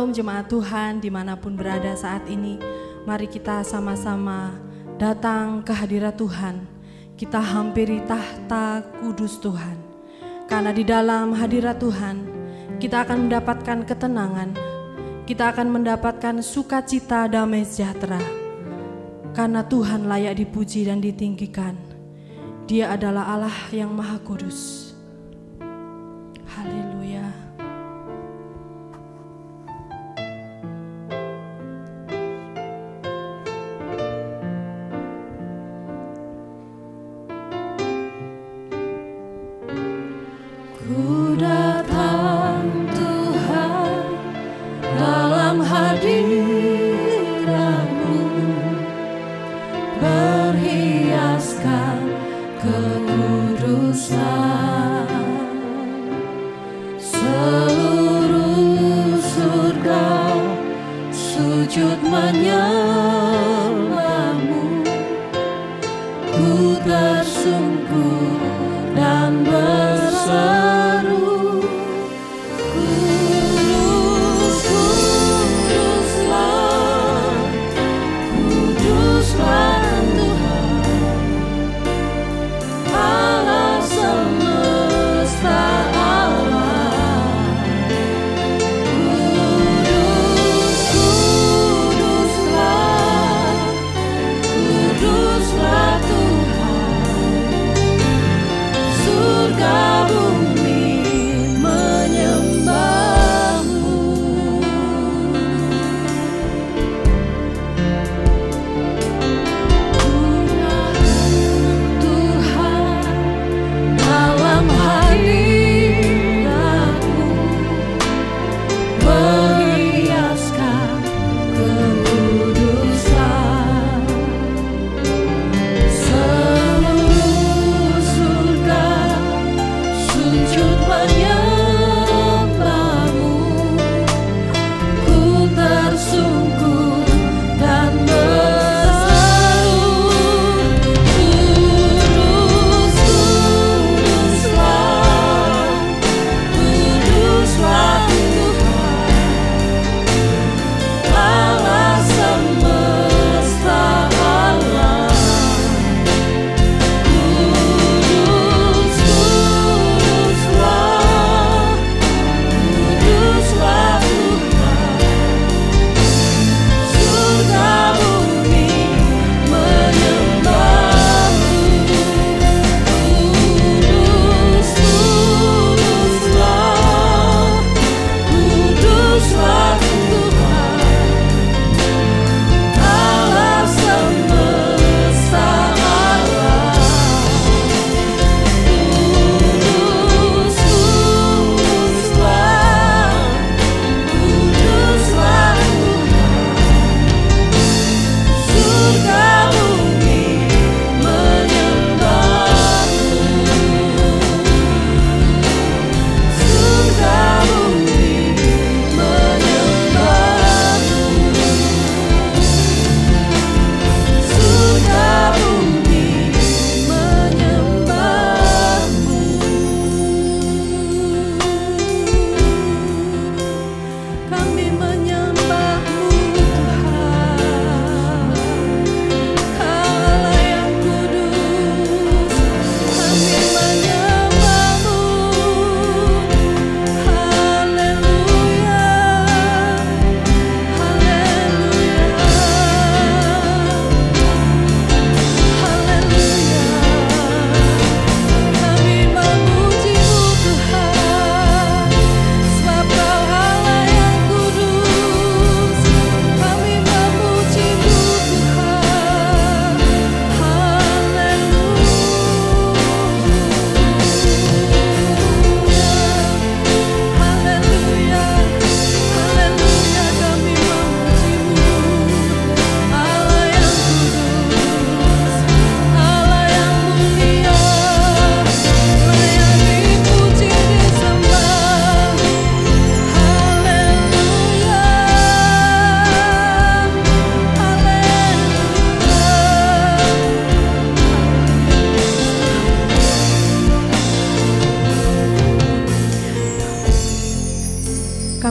Shalom jemaat Tuhan dimanapun berada saat ini. Mari kita sama-sama datang ke hadirat Tuhan. Kita hampiri tahta kudus Tuhan. Karena di dalam hadirat Tuhan kita akan mendapatkan ketenangan. Kita akan mendapatkan sukacita damai sejahtera. Karena Tuhan layak dipuji dan ditinggikan. Dia adalah Allah yang Maha Kudus. Haleluya. Ku datang Tuhan dalam hadirat-Mu, berhiaskan kekudusan. Seluruh surga sujud menyembah-Mu. Ku tersungkur dan berseru, Kudus, Kuduslah, Kuduslah Tuhan, Allah semesta alam. Kudus, Kuduslah, Kuduslah Tuhan,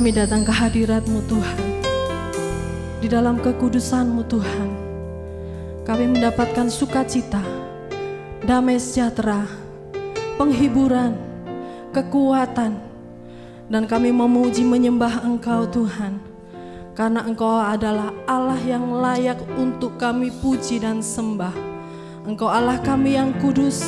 Kami datang ke hadirat-Mu Tuhan. Di dalam kekudusan-Mu Tuhan, kami mendapatkan sukacita, damai sejahtera, penghiburan, kekuatan, dan kami memuji menyembah Engkau Tuhan, karena Engkau adalah Allah yang layak untuk kami puji dan sembah. Engkau Allah kami yang kudus.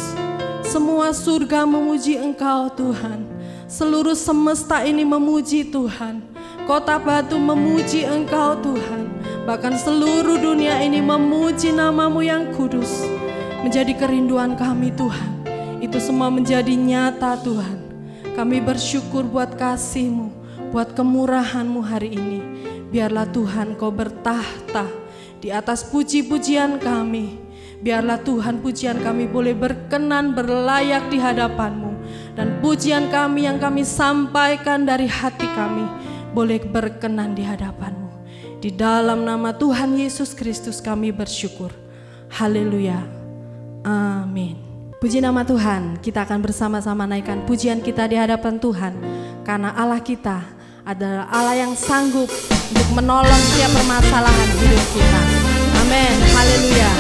Semua surga memuji Engkau Tuhan. Seluruh semesta ini memuji Tuhan. Kota Batu memuji Engkau Tuhan. Bahkan seluruh dunia ini memuji nama-Mu yang kudus. Menjadi kerinduan kami Tuhan. Itu semua menjadi nyata Tuhan. Kami bersyukur buat kasih-Mu, buat kemurahan-Mu hari ini. Biarlah Tuhan Kau bertahta di atas puji-pujian kami. Biarlah Tuhan pujian kami boleh berkenan berlayak di hadapan-Mu. Dan pujian kami yang kami sampaikan dari hati kami boleh berkenan di hadapan-Mu. Di dalam nama Tuhan Yesus Kristus kami bersyukur. Haleluya. Amin. Puji nama Tuhan. Kita akan bersama-sama naikkan pujian kita di hadapan Tuhan. Karena Allah kita adalah Allah yang sanggup untuk menolong setiap permasalahan hidup kita. Amin. Haleluya.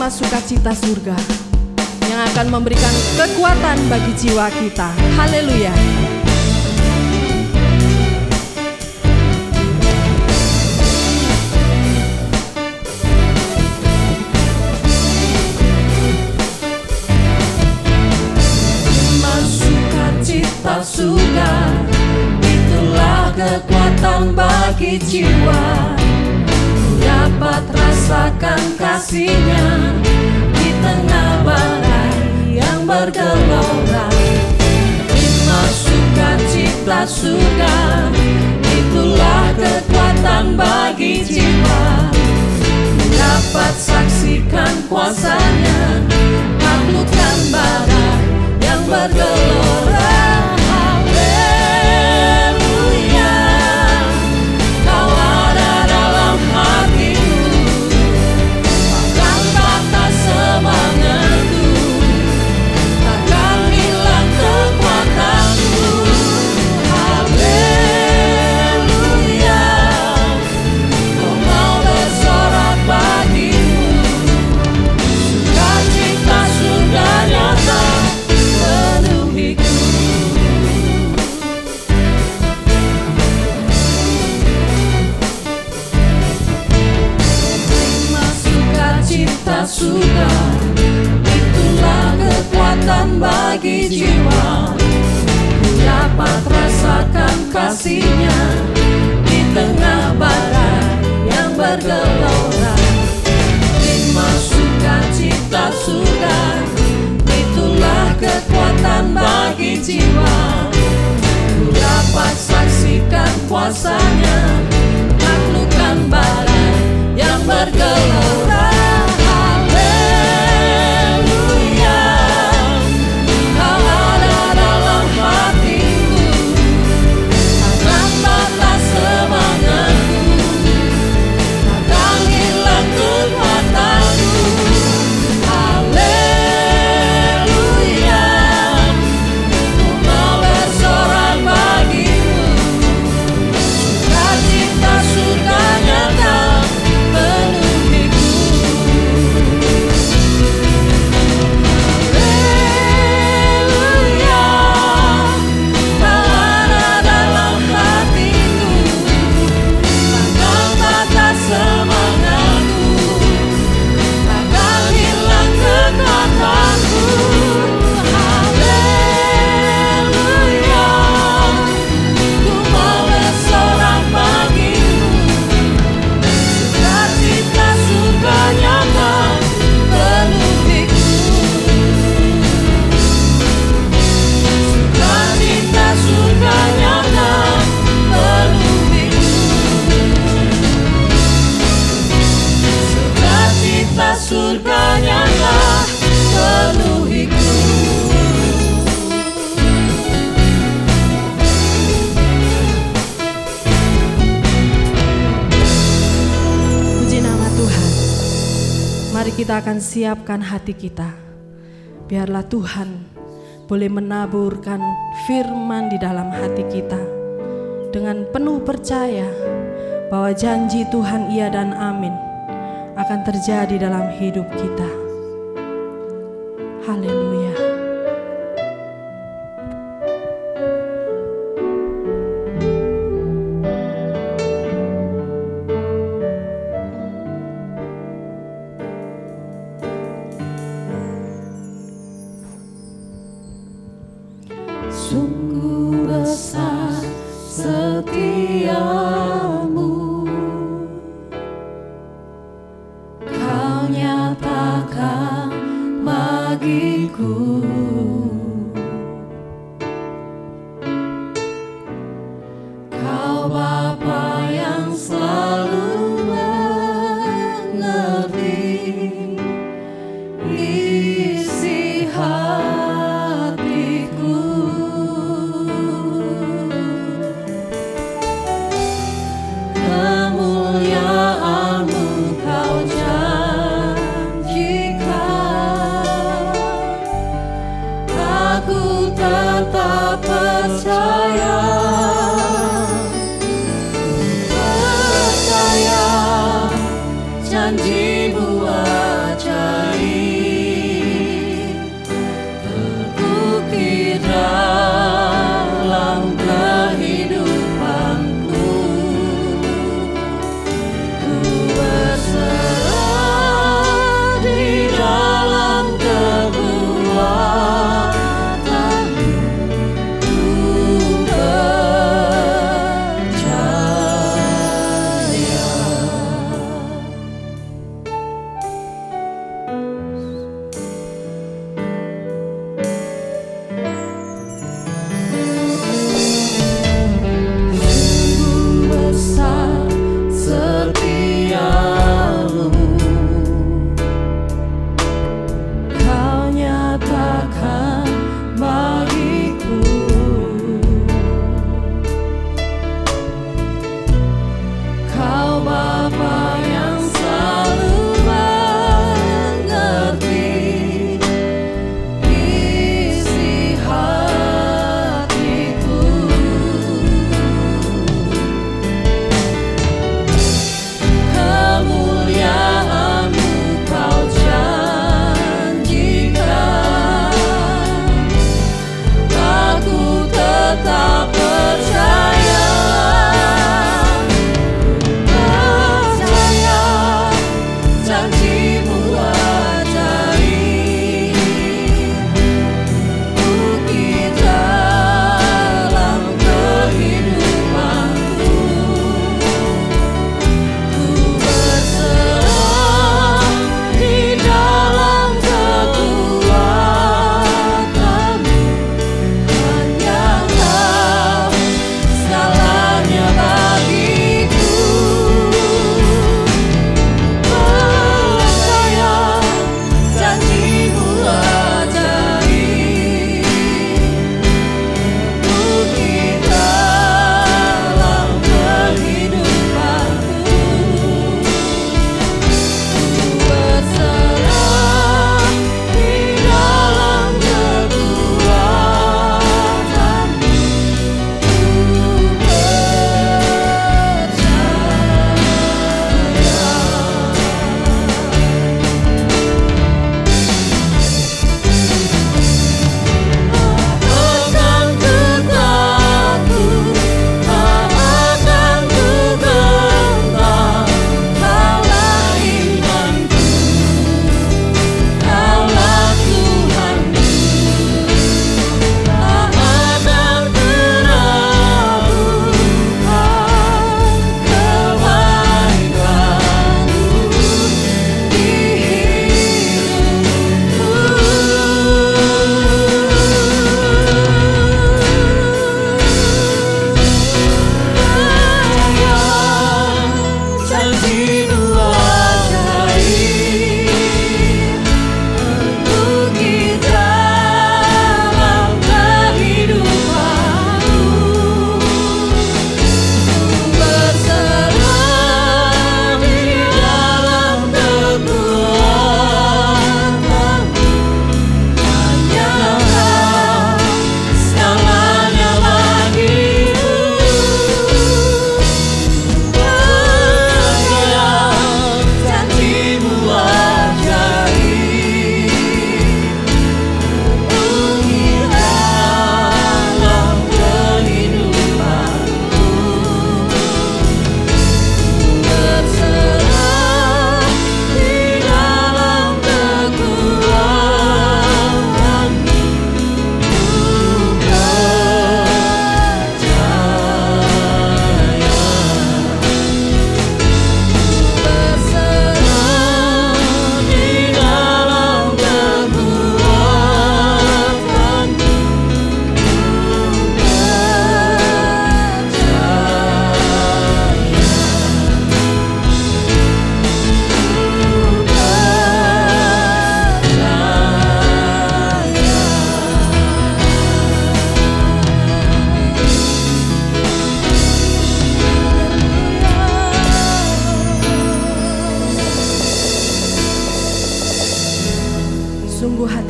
Sukacita surga yang akan memberikan kekuatan bagi jiwa kita. Haleluya. Sukacita surga, itulah kekuatan bagi jiwa. Dapat rasakan kasih-Nya di tengah badai yang bergelora. Hikmat sukacita surga, itulah kekuatan bagi jiwa. Dapat saksikan kuasa-Nya, taklukkan badai yang bergelora. Haleluya, Kau ada dalam hatiku, takkan patah semangatku, takkan hilang kekuatanku. Haleluya, Kau mau bersorak bagiku, sukacita surga nyata penuhiku. Terima sukacita surga, itulah kekuatan bagi jiwa. Ku dapat rasakan kasih-Nya di tengah badai yang bergelora. Terima sukacita surga, itulah kekuatan bagi jiwa. Ku dapat saksikan kuasa-Nya, taklukkan badai yang bergelora. Haleluya, Kau ada dalam hatiku, takkan patah semangatku, takkan hilang kekuatanku. Haleluya, Ku mau bersorak bagimu, sukacita surga nyata penuhiku. Haleluya, Kau ada dalam hatiku, takkan patah semangatku, takkan hilang kekuatanku. Haleluya, Ku mau bersorak bagimu, sukacita surga nyata penuhiku. Sukacita surga nyata penuhiku. Sukacita surga nyata penuhiku. Puji nama Tuhan. Mari kita akan siapkan hati kita. Biarlah Tuhan boleh menaburkan firman di dalam hati kita dengan penuh percaya bahwa janji Tuhan iya dan amin akan terjadi dalam hidup kita. Haleluya. Sungguh besar setiamu, Kau nyatakan bagiku.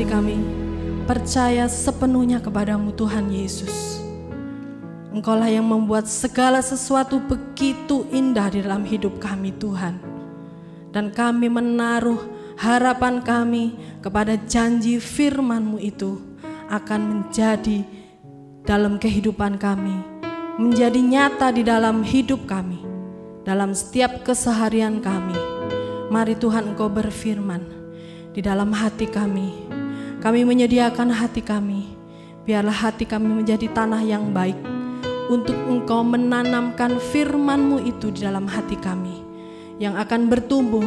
kami percaya sepenuhnya kepadamu Tuhan Yesus. Engkaulah yang membuat segala sesuatu begitu indah di dalam hidup kami Tuhan. Dan kami menaruh harapan kami kepada janji firman-Mu itu akan menjadi dalam kehidupan kami, menjadi nyata di dalam hidup kami, dalam setiap keseharian kami. Mari Tuhan Engkau berfirman di dalam hati kami. Kami menyediakan hati kami. Biarlah hati kami menjadi tanah yang baik untuk Engkau menanamkan firman-Mu itu di dalam hati kami, yang akan bertumbuh,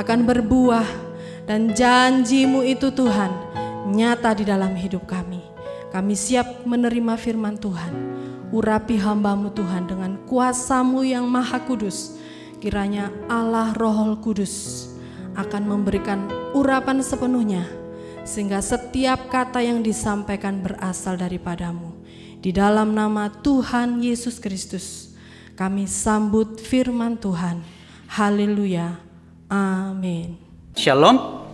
akan berbuah, dan janji-Mu itu Tuhan nyata di dalam hidup kami. Kami siap menerima firman Tuhan. Urapi hamba-Mu Tuhan dengan kuasa-Mu yang maha kudus. Kiranya Allah Roh Kudus akan memberikan urapan sepenuhnya, sehingga setiap kata yang disampaikan berasal daripada-Mu. Di dalam nama Tuhan Yesus Kristus kami sambut firman Tuhan. Haleluya. Amin. Shalom.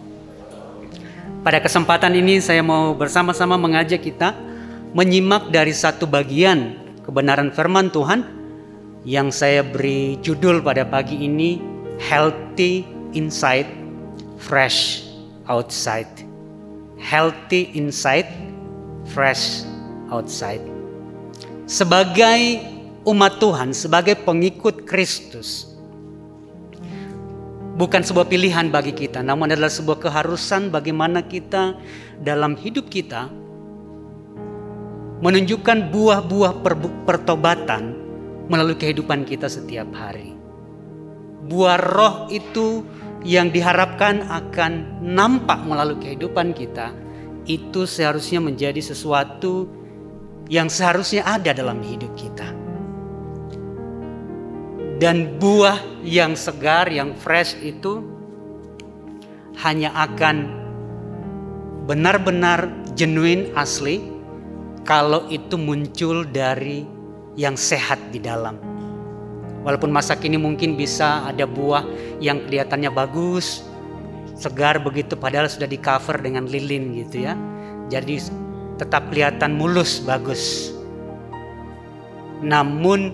Pada kesempatan ini saya mau bersama-sama mengajak kita menyimak dari satu bagian kebenaran firman Tuhan yang saya beri judul pada pagi ini, Healthy Inside, Fresh Outside. Healthy inside, fresh outside. Sebagai umat Tuhan, sebagai pengikut Kristus, bukan sebuah pilihan bagi kita, namun adalah sebuah keharusan bagaimana kita dalam hidup kita menunjukkan buah-buah pertobatan melalui kehidupan kita setiap hari. Buah roh itu yang diharapkan akan nampak melalui kehidupan kita, itu seharusnya menjadi sesuatu yang seharusnya ada dalam hidup kita. Dan buah yang segar, yang fresh itu hanya akan benar-benar genuine, asli, kalau itu muncul dari yang sehat di dalam. Walaupun masa kini mungkin bisa ada buah yang kelihatannya bagus, segar begitu, padahal sudah di cover dengan lilin gitu ya. Jadi tetap kelihatan mulus, bagus. Namun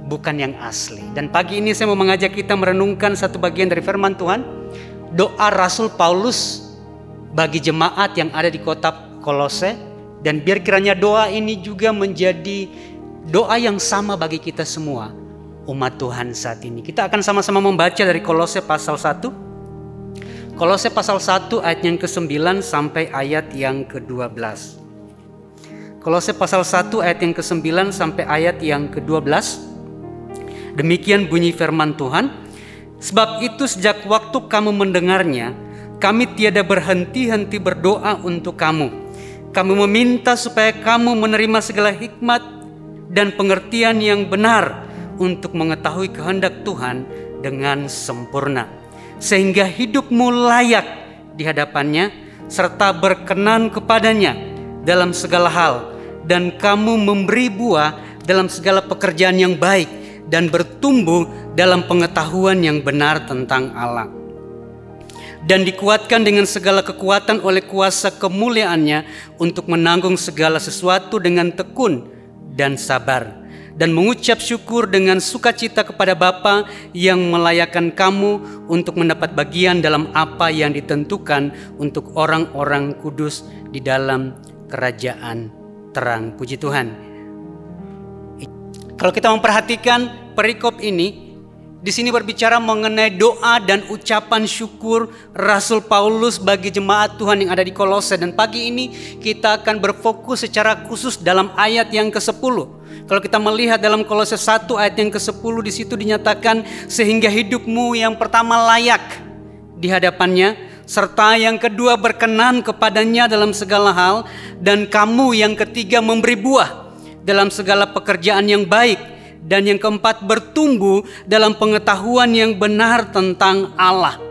bukan yang asli. Dan pagi ini saya mau mengajak kita merenungkan satu bagian dari firman Tuhan. Doa Rasul Paulus bagi jemaat yang ada di kota Kolose. Dan biar kiranya doa ini juga menjadi doa yang sama bagi kita semua, umat Tuhan saat ini. Kita akan sama-sama membaca dari Kolose pasal 1. Kolose pasal 1 ayat yang ke-9 sampai ayat yang ke-12. Kolose pasal 1 ayat yang ke-9 sampai ayat yang ke-12. Demikian bunyi firman Tuhan. Sebab itu sejak waktu kamu mendengarnya, kami tiada berhenti-henti berdoa untuk kamu. Kami meminta supaya kamu menerima segala hikmat dan pengertian yang benar untuk mengetahui kehendak Tuhan dengan sempurna. Sehingga hidupmu layak di hadapannya serta berkenan kepadanya dalam segala hal. Dan kamu memberi buah dalam segala pekerjaan yang baik dan bertumbuh dalam pengetahuan yang benar tentang Allah. Dan dikuatkan dengan segala kekuatan oleh kuasa kemuliaannya untuk menanggung segala sesuatu dengan tekun dan sabar. Dan mengucap syukur dengan sukacita kepada Bapa yang melayakkan kamu untuk mendapat bagian dalam apa yang ditentukan untuk orang-orang kudus di dalam kerajaan terang. Puji Tuhan. Kalau kita memperhatikan perikop ini, di sini berbicara mengenai doa dan ucapan syukur Rasul Paulus bagi jemaat Tuhan yang ada di Kolose. Dan pagi ini kita akan berfokus secara khusus dalam ayat yang ke-10. Kalau kita melihat dalam Kolose 1 ayat yang ke-10, di situ dinyatakan sehingga hidupmu yang pertama layak di hadapannya, serta yang kedua berkenan kepadanya dalam segala hal, dan kamu yang ketiga memberi buah dalam segala pekerjaan yang baik. Dan yang keempat bertumbuh dalam pengetahuan yang benar tentang Allah.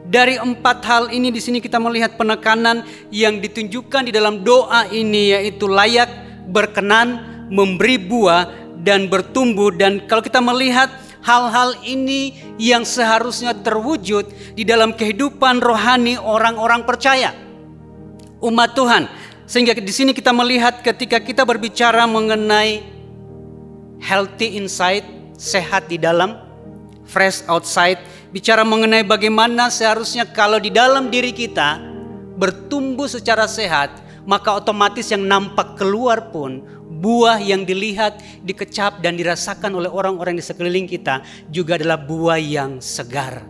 Dari 4 hal ini di sini kita melihat penekanan yang ditunjukkan di dalam doa ini, yaitu layak, berkenan, memberi buah dan bertumbuh. Dan kalau kita melihat hal-hal ini yang seharusnya terwujud di dalam kehidupan rohani orang-orang percaya, umat Tuhan. Sehingga di sini kita melihat ketika kita berbicara mengenai healthy inside, sehat di dalam, fresh outside, bicara mengenai bagaimana seharusnya kalau di dalam diri kita bertumbuh secara sehat, maka otomatis yang nampak keluar pun, buah yang dilihat, dikecap dan dirasakan oleh orang-orang di sekeliling kita juga adalah buah yang segar.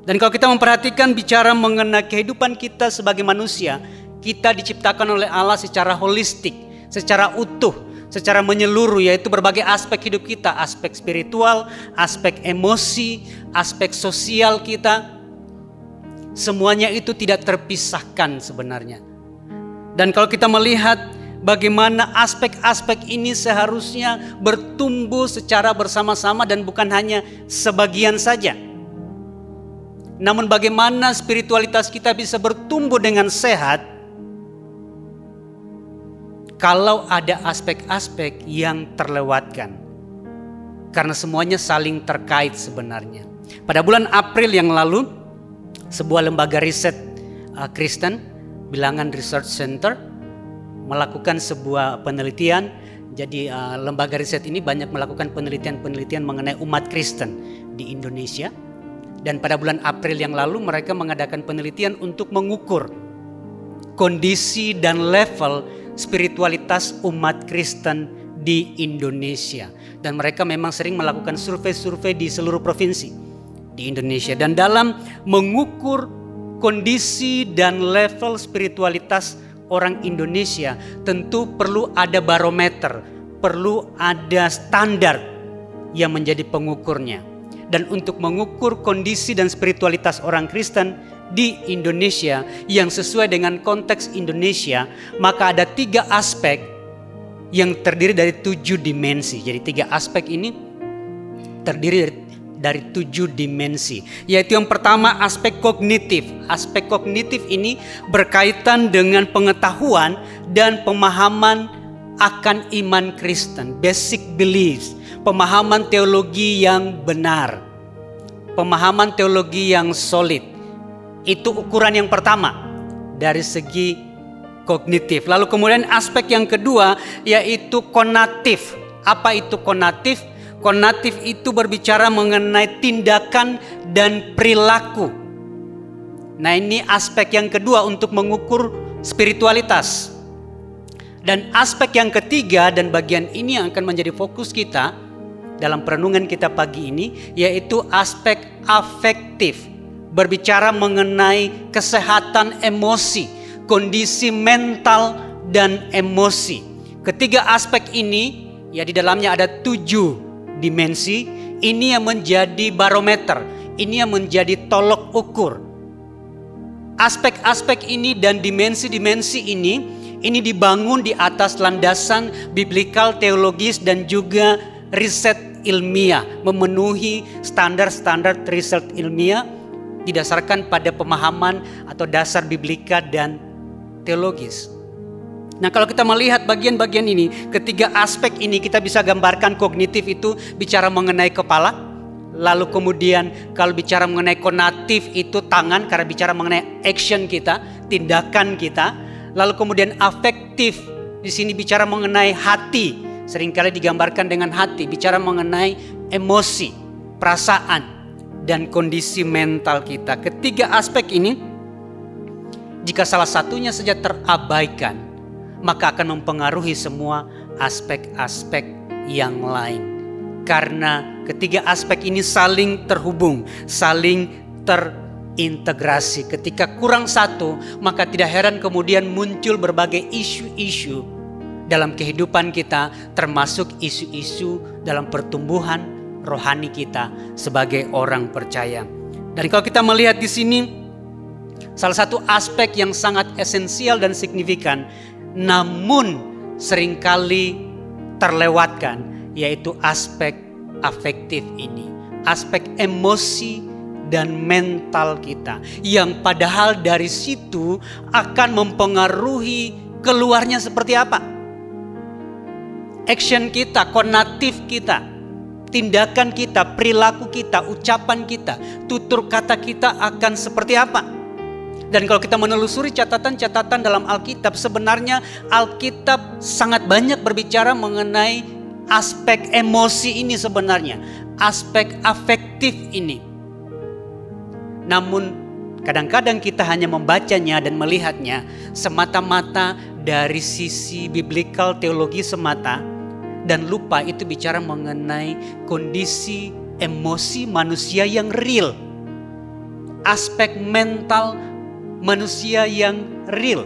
Dan kalau kita memperhatikan bicara mengenai kehidupan kita sebagai manusia, kita diciptakan oleh Allah secara holistik, secara utuh, secara menyeluruh, yaitu berbagai aspek hidup kita, aspek spiritual, aspek emosi, aspek sosial kita. Semuanya itu tidak terpisahkan sebenarnya. Dan kalau kita melihat bagaimana aspek-aspek ini seharusnya bertumbuh secara bersama-sama dan bukan hanya sebagian saja. Namun bagaimana spiritualitas kita bisa bertumbuh dengan sehat kalau ada aspek-aspek yang terlewatkan. Karena semuanya saling terkait sebenarnya. Pada bulan April yang lalu, sebuah lembaga riset Kristen, Bilangan Research Center, melakukan sebuah penelitian. Jadi lembaga riset ini banyak melakukan penelitian-penelitian mengenai umat Kristen di Indonesia. Dan pada bulan April yang lalu mereka mengadakan penelitian untuk mengukur kondisi dan level spiritualitas umat Kristen di Indonesia. Dan mereka memang sering melakukan survei-survei di seluruh provinsi di Indonesia. Dan dalam mengukur kondisi dan level spiritualitas orang Indonesia, tentu perlu ada barometer, perlu ada standar yang menjadi pengukurnya. Dan untuk mengukur kondisi dan spiritualitas orang Kristen di Indonesia yang sesuai dengan konteks Indonesia, maka ada 3 aspek yang terdiri dari 7 dimensi. Jadi 3 aspek ini terdiri dari 7 dimensi. Yaitu yang pertama aspek kognitif. Aspek kognitif ini berkaitan dengan pengetahuan dan pemahaman akan iman Kristen, basic beliefs, pemahaman teologi yang benar, pemahaman teologi yang solid. Itu ukuran yang pertama dari segi kognitif. Lalu kemudian aspek yang kedua yaitu konatif. Apa itu konatif? Konatif itu berbicara mengenai tindakan dan perilaku. Nah, ini aspek yang kedua untuk mengukur spiritualitas. Dan aspek yang ketiga dan bagian ini yang akan menjadi fokus kita dalam perenungan kita pagi ini, yaitu aspek afektif. Berbicara mengenai kesehatan emosi, kondisi mental dan emosi. Ketiga aspek ini, ya di dalamnya ada 7 dimensi. Ini yang menjadi barometer, ini yang menjadi tolok ukur. Aspek-aspek ini dan dimensi-dimensi ini dibangun di atas landasan biblikal, teologis dan juga riset ilmiah, memenuhi standar-standar riset ilmiah didasarkan pada pemahaman atau dasar biblika dan teologis. Nah, kalau kita melihat bagian-bagian ini, ketiga aspek ini kita bisa gambarkan. Kognitif itu bicara mengenai kepala. Lalu kemudian kalau bicara mengenai konatif itu tangan, karena bicara mengenai action kita, tindakan kita. Lalu kemudian afektif di sini bicara mengenai hati, seringkali digambarkan dengan hati, bicara mengenai emosi, perasaan dan kondisi mental kita. Ketiga aspek ini jika salah satunya saja terabaikan, maka akan mempengaruhi semua aspek-aspek yang lain. Karena ketiga aspek ini saling terhubung, saling terintegrasi. Ketika kurang satu, maka tidak heran kemudian muncul berbagai isu-isu dalam kehidupan kita, termasuk isu-isu dalam pertumbuhan rohani kita sebagai orang percaya. Dan kalau kita melihat di sini, salah satu aspek yang sangat esensial dan signifikan, namun seringkali terlewatkan, yaitu aspek afektif ini, aspek emosi dan mental kita, yang padahal dari situ akan mempengaruhi keluarnya seperti apa, action kita, konatif kita, tindakan kita, perilaku kita, ucapan kita, tutur kata kita akan seperti apa. Dan kalau kita menelusuri catatan-catatan dalam Alkitab, sebenarnya Alkitab sangat banyak berbicara mengenai aspek emosi ini sebenarnya, aspek afektif ini. Namun kadang-kadang kita hanya membacanya dan melihatnya semata-mata dari sisi biblical teologi semata, dan lupa itu bicara mengenai kondisi emosi manusia yang real, aspek mental manusia yang real.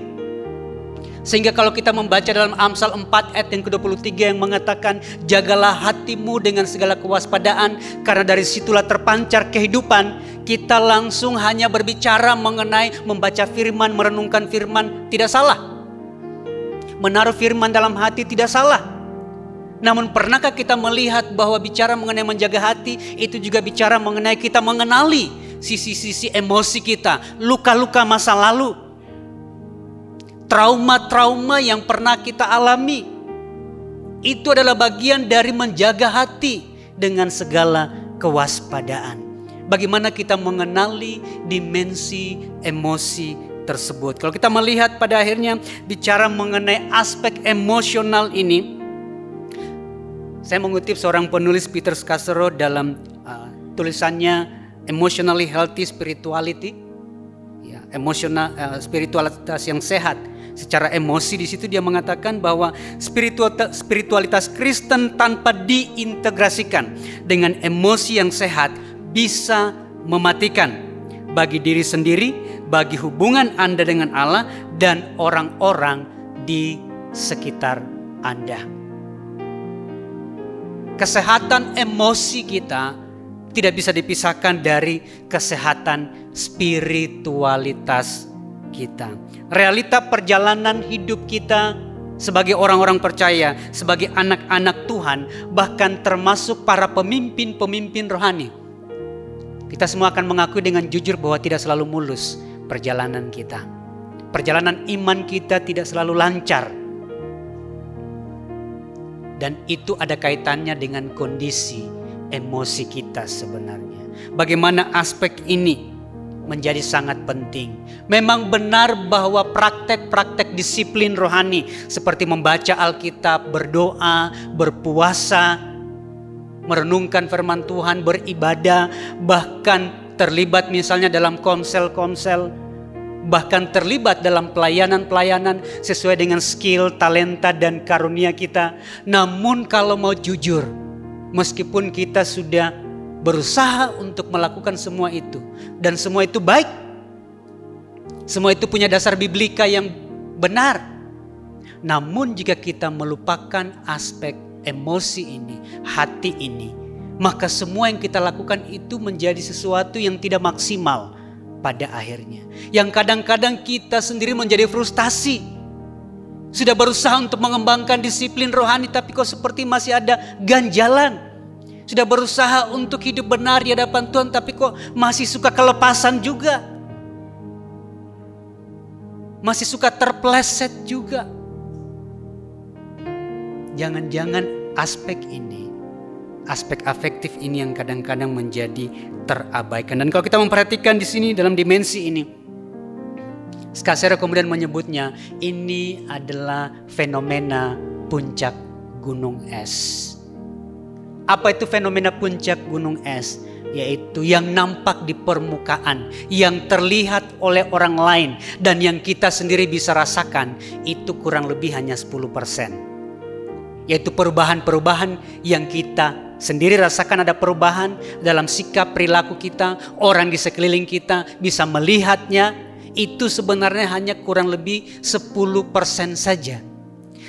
Sehingga kalau kita membaca dalam Amsal 4 ayat yang ke-23 yang mengatakan, jagalah hatimu dengan segala kewaspadaan, karena dari situlah terpancar kehidupan. Kita langsung hanya berbicara mengenai membaca firman, merenungkan firman, tidak salah. Menaruh firman dalam hati tidak salah. Namun pernahkah kita melihat bahwa bicara mengenai menjaga hati, itu juga bicara mengenai kita mengenali sisi-sisi emosi kita, luka-luka masa lalu, trauma-trauma yang pernah kita alami. Itu adalah bagian dari menjaga hati dengan segala kewaspadaan. Bagaimana kita mengenali dimensi emosi tersebut. Kalau kita melihat pada akhirnya bicara mengenai aspek emosional ini, saya mengutip seorang penulis, Peter Scarsero, dalam tulisannya Emotionally Healthy Spirituality, ya, spiritualitas yang sehat secara emosi. Di situ dia mengatakan bahwa spiritualitas Kristen tanpa diintegrasikan dengan emosi yang sehat bisa mematikan bagi diri sendiri, bagi hubungan Anda dengan Allah dan orang-orang di sekitar Anda. Kesehatan emosi kita tidak bisa dipisahkan dari kesehatan spiritualitas kita. Realita perjalanan hidup kita sebagai orang-orang percaya, sebagai anak-anak Tuhan, bahkan termasuk para pemimpin-pemimpin rohani. Kita semua akan mengakui dengan jujur bahwa tidak selalu mulus perjalanan kita. Perjalanan iman kita tidak selalu lancar. Dan itu ada kaitannya dengan kondisi emosi kita sebenarnya. Bagaimana aspek ini menjadi sangat penting. Memang benar bahwa praktek-praktek disiplin rohani seperti membaca Alkitab, berdoa, berpuasa, merenungkan firman Tuhan, beribadah, bahkan terlibat misalnya dalam konsel-konsel, bahkan terlibat dalam pelayanan-pelayanan sesuai dengan skill, talenta, dan karunia kita. Namun kalau mau jujur, meskipun kita sudah berusaha untuk melakukan semua itu, dan semua itu baik, semua itu punya dasar biblika yang benar, namun jika kita melupakan aspek emosi ini, hati ini, maka semua yang kita lakukan itu menjadi sesuatu yang tidak maksimal pada akhirnya. Yang kadang-kadang kita sendiri menjadi frustasi. Sudah berusaha untuk mengembangkan disiplin rohani, tapi kok seperti masih ada ganjalan. Sudah berusaha untuk hidup benar di hadapan Tuhan, tapi kok masih suka kelepasan juga. Masih suka terpleset juga. Jangan-jangan aspek ini, aspek afektif ini yang kadang-kadang menjadi terabaikan. Dan kalau kita memperhatikan di sini dalam dimensi ini, Scarsero kemudian menyebutnya ini adalah fenomena puncak gunung es. Apa itu fenomena puncak gunung es? Yaitu yang nampak di permukaan, yang terlihat oleh orang lain, dan yang kita sendiri bisa rasakan, itu kurang lebih hanya 10%. Yaitu perubahan-perubahan yang kita sendiri rasakan, ada perubahan dalam sikap perilaku kita, orang di sekeliling kita bisa melihatnya, itu sebenarnya hanya kurang lebih 10% saja.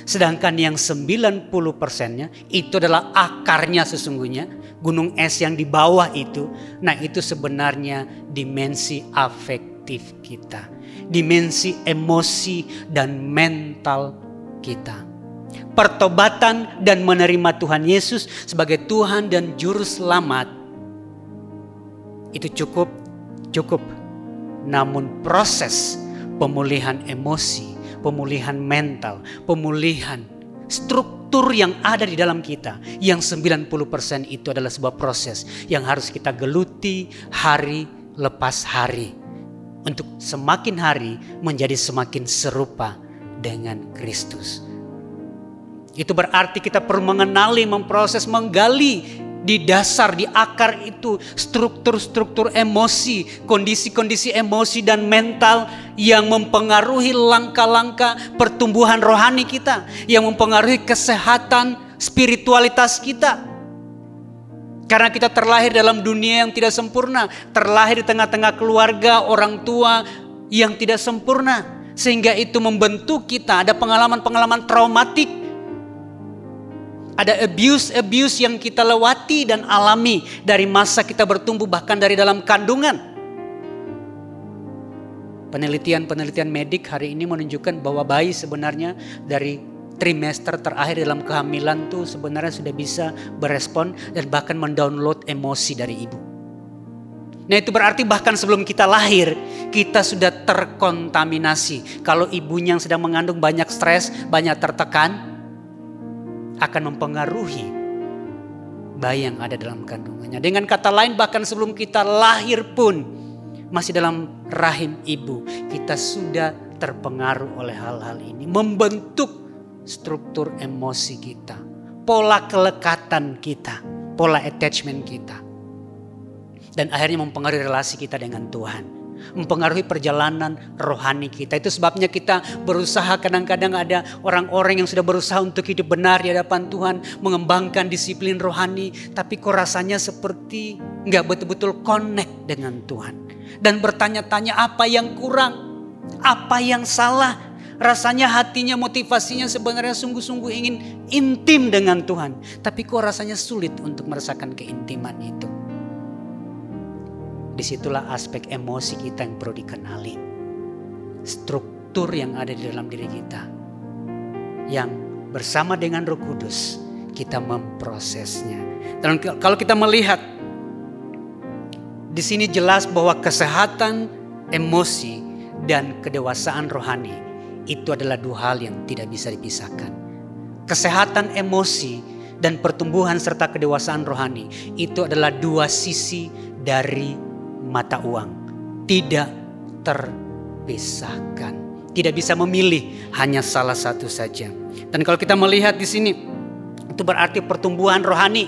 Sedangkan yang 90%-nya itu adalah akarnya sesungguhnya, gunung es yang di bawah itu. Nah, itu sebenarnya dimensi afektif kita, dimensi emosi dan mental kita. Pertobatan dan menerima Tuhan Yesus sebagai Tuhan dan Juru Selamat itu cukup. Namun proses pemulihan emosi, pemulihan mental, pemulihan struktur struktur yang ada di dalam kita. Yang 90% itu adalah sebuah proses yang harus kita geluti hari lepas hari. Untuk semakin hari menjadi semakin serupa dengan Kristus. Itu berarti kita perlu mengenali, memproses, menggali di dasar, di akar itu struktur-struktur emosi, kondisi-kondisi emosi dan mental yang mempengaruhi langkah-langkah pertumbuhan rohani kita, yang mempengaruhi kesehatan spiritualitas kita. Karena kita terlahir dalam dunia yang tidak sempurna, terlahir di tengah-tengah keluarga, orang tua yang tidak sempurna, sehingga itu membentuk kita. Ada pengalaman-pengalaman traumatik, ada abuse yang kita lewati dan alami dari masa kita bertumbuh, bahkan dari dalam kandungan. Penelitian medik hari ini menunjukkan bahwa bayi sebenarnya dari trimester terakhir dalam kehamilan tuh sebenarnya sudah bisa berespon dan bahkan mendownload emosi dari ibu. Nah, itu berarti bahkan sebelum kita lahir, kita sudah terkontaminasi. Kalau ibunya yang sedang mengandung banyak stres, banyak tertekan, akan mempengaruhi bayi yang ada dalam kandungannya. Dengan kata lain, bahkan sebelum kita lahir pun, masih dalam rahim ibu, kita sudah terpengaruh oleh hal-hal ini. Membentuk struktur emosi kita, pola kelekatan kita, pola attachment kita. Dan akhirnya mempengaruhi relasi kita dengan Tuhan. Mempengaruhi perjalanan rohani kita. Itu sebabnya kita berusaha, kadang-kadang ada orang-orang yang sudah berusaha untuk hidup benar di hadapan Tuhan, mengembangkan disiplin rohani, tapi kok rasanya seperti gak betul-betul connect dengan Tuhan. Dan bertanya-tanya apa yang kurang, apa yang salah. Rasanya hatinya, motivasinya sebenarnya sungguh-sungguh ingin intim dengan Tuhan, tapi kok rasanya sulit untuk merasakan keintiman itu. Disitulah aspek emosi kita yang perlu dikenali. Struktur yang ada di dalam diri kita. Yang bersama dengan Roh Kudus kita memprosesnya. Dan kalau kita melihat di sini jelas bahwa kesehatan emosi dan kedewasaan rohani itu adalah dua hal yang tidak bisa dipisahkan. Kesehatan emosi dan pertumbuhan serta kedewasaan rohani itu adalah dua sisi dari mata uang, tidak terpisahkan, tidak bisa memilih hanya salah satu saja. Dan kalau kita melihat di sini, itu berarti pertumbuhan rohani,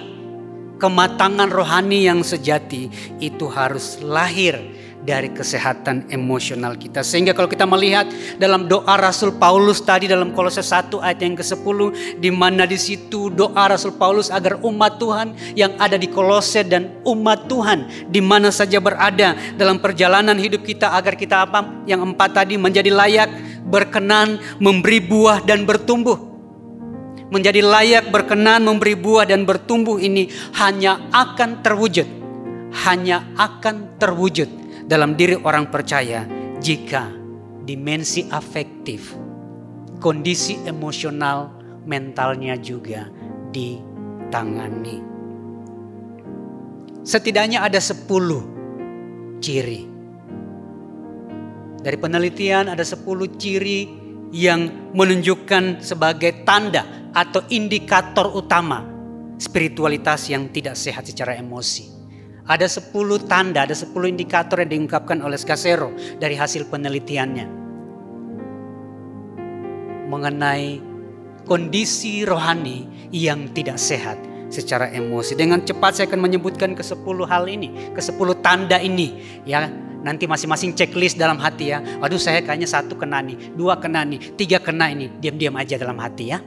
kematangan rohani yang sejati itu harus lahir dari kesehatan emosional kita. Sehingga kalau kita melihat dalam doa Rasul Paulus tadi dalam Kolose 1 ayat yang ke-10, di mana di situ doa Rasul Paulus agar umat Tuhan yang ada di Kolose dan umat Tuhan di mana saja berada dalam perjalanan hidup kita, agar kita apa? Yang 4 tadi, menjadi layak, berkenan, memberi buah dan bertumbuh. Menjadi layak, berkenan, memberi buah dan bertumbuh ini hanya akan terwujud dalam diri orang percaya jika dimensi afektif, kondisi emosional, mentalnya juga ditangani. Setidaknya ada 10 ciri. Dari penelitian ada 10 ciri yang menunjukkan sebagai tanda atau indikator utama spiritualitas yang tidak sehat secara emosi. Ada 10 tanda, ada 10 indikator yang diungkapkan oleh Scazzero dari hasil penelitiannya mengenai kondisi rohani yang tidak sehat secara emosi. Dengan cepat saya akan menyebutkan ke 10 hal ini, ke 10 tanda ini ya. Nanti masing-masing checklist dalam hati ya. Waduh, saya kayaknya 1 kena nih, 2 kena nih, 3 kena ini. Diam-diam aja dalam hati ya.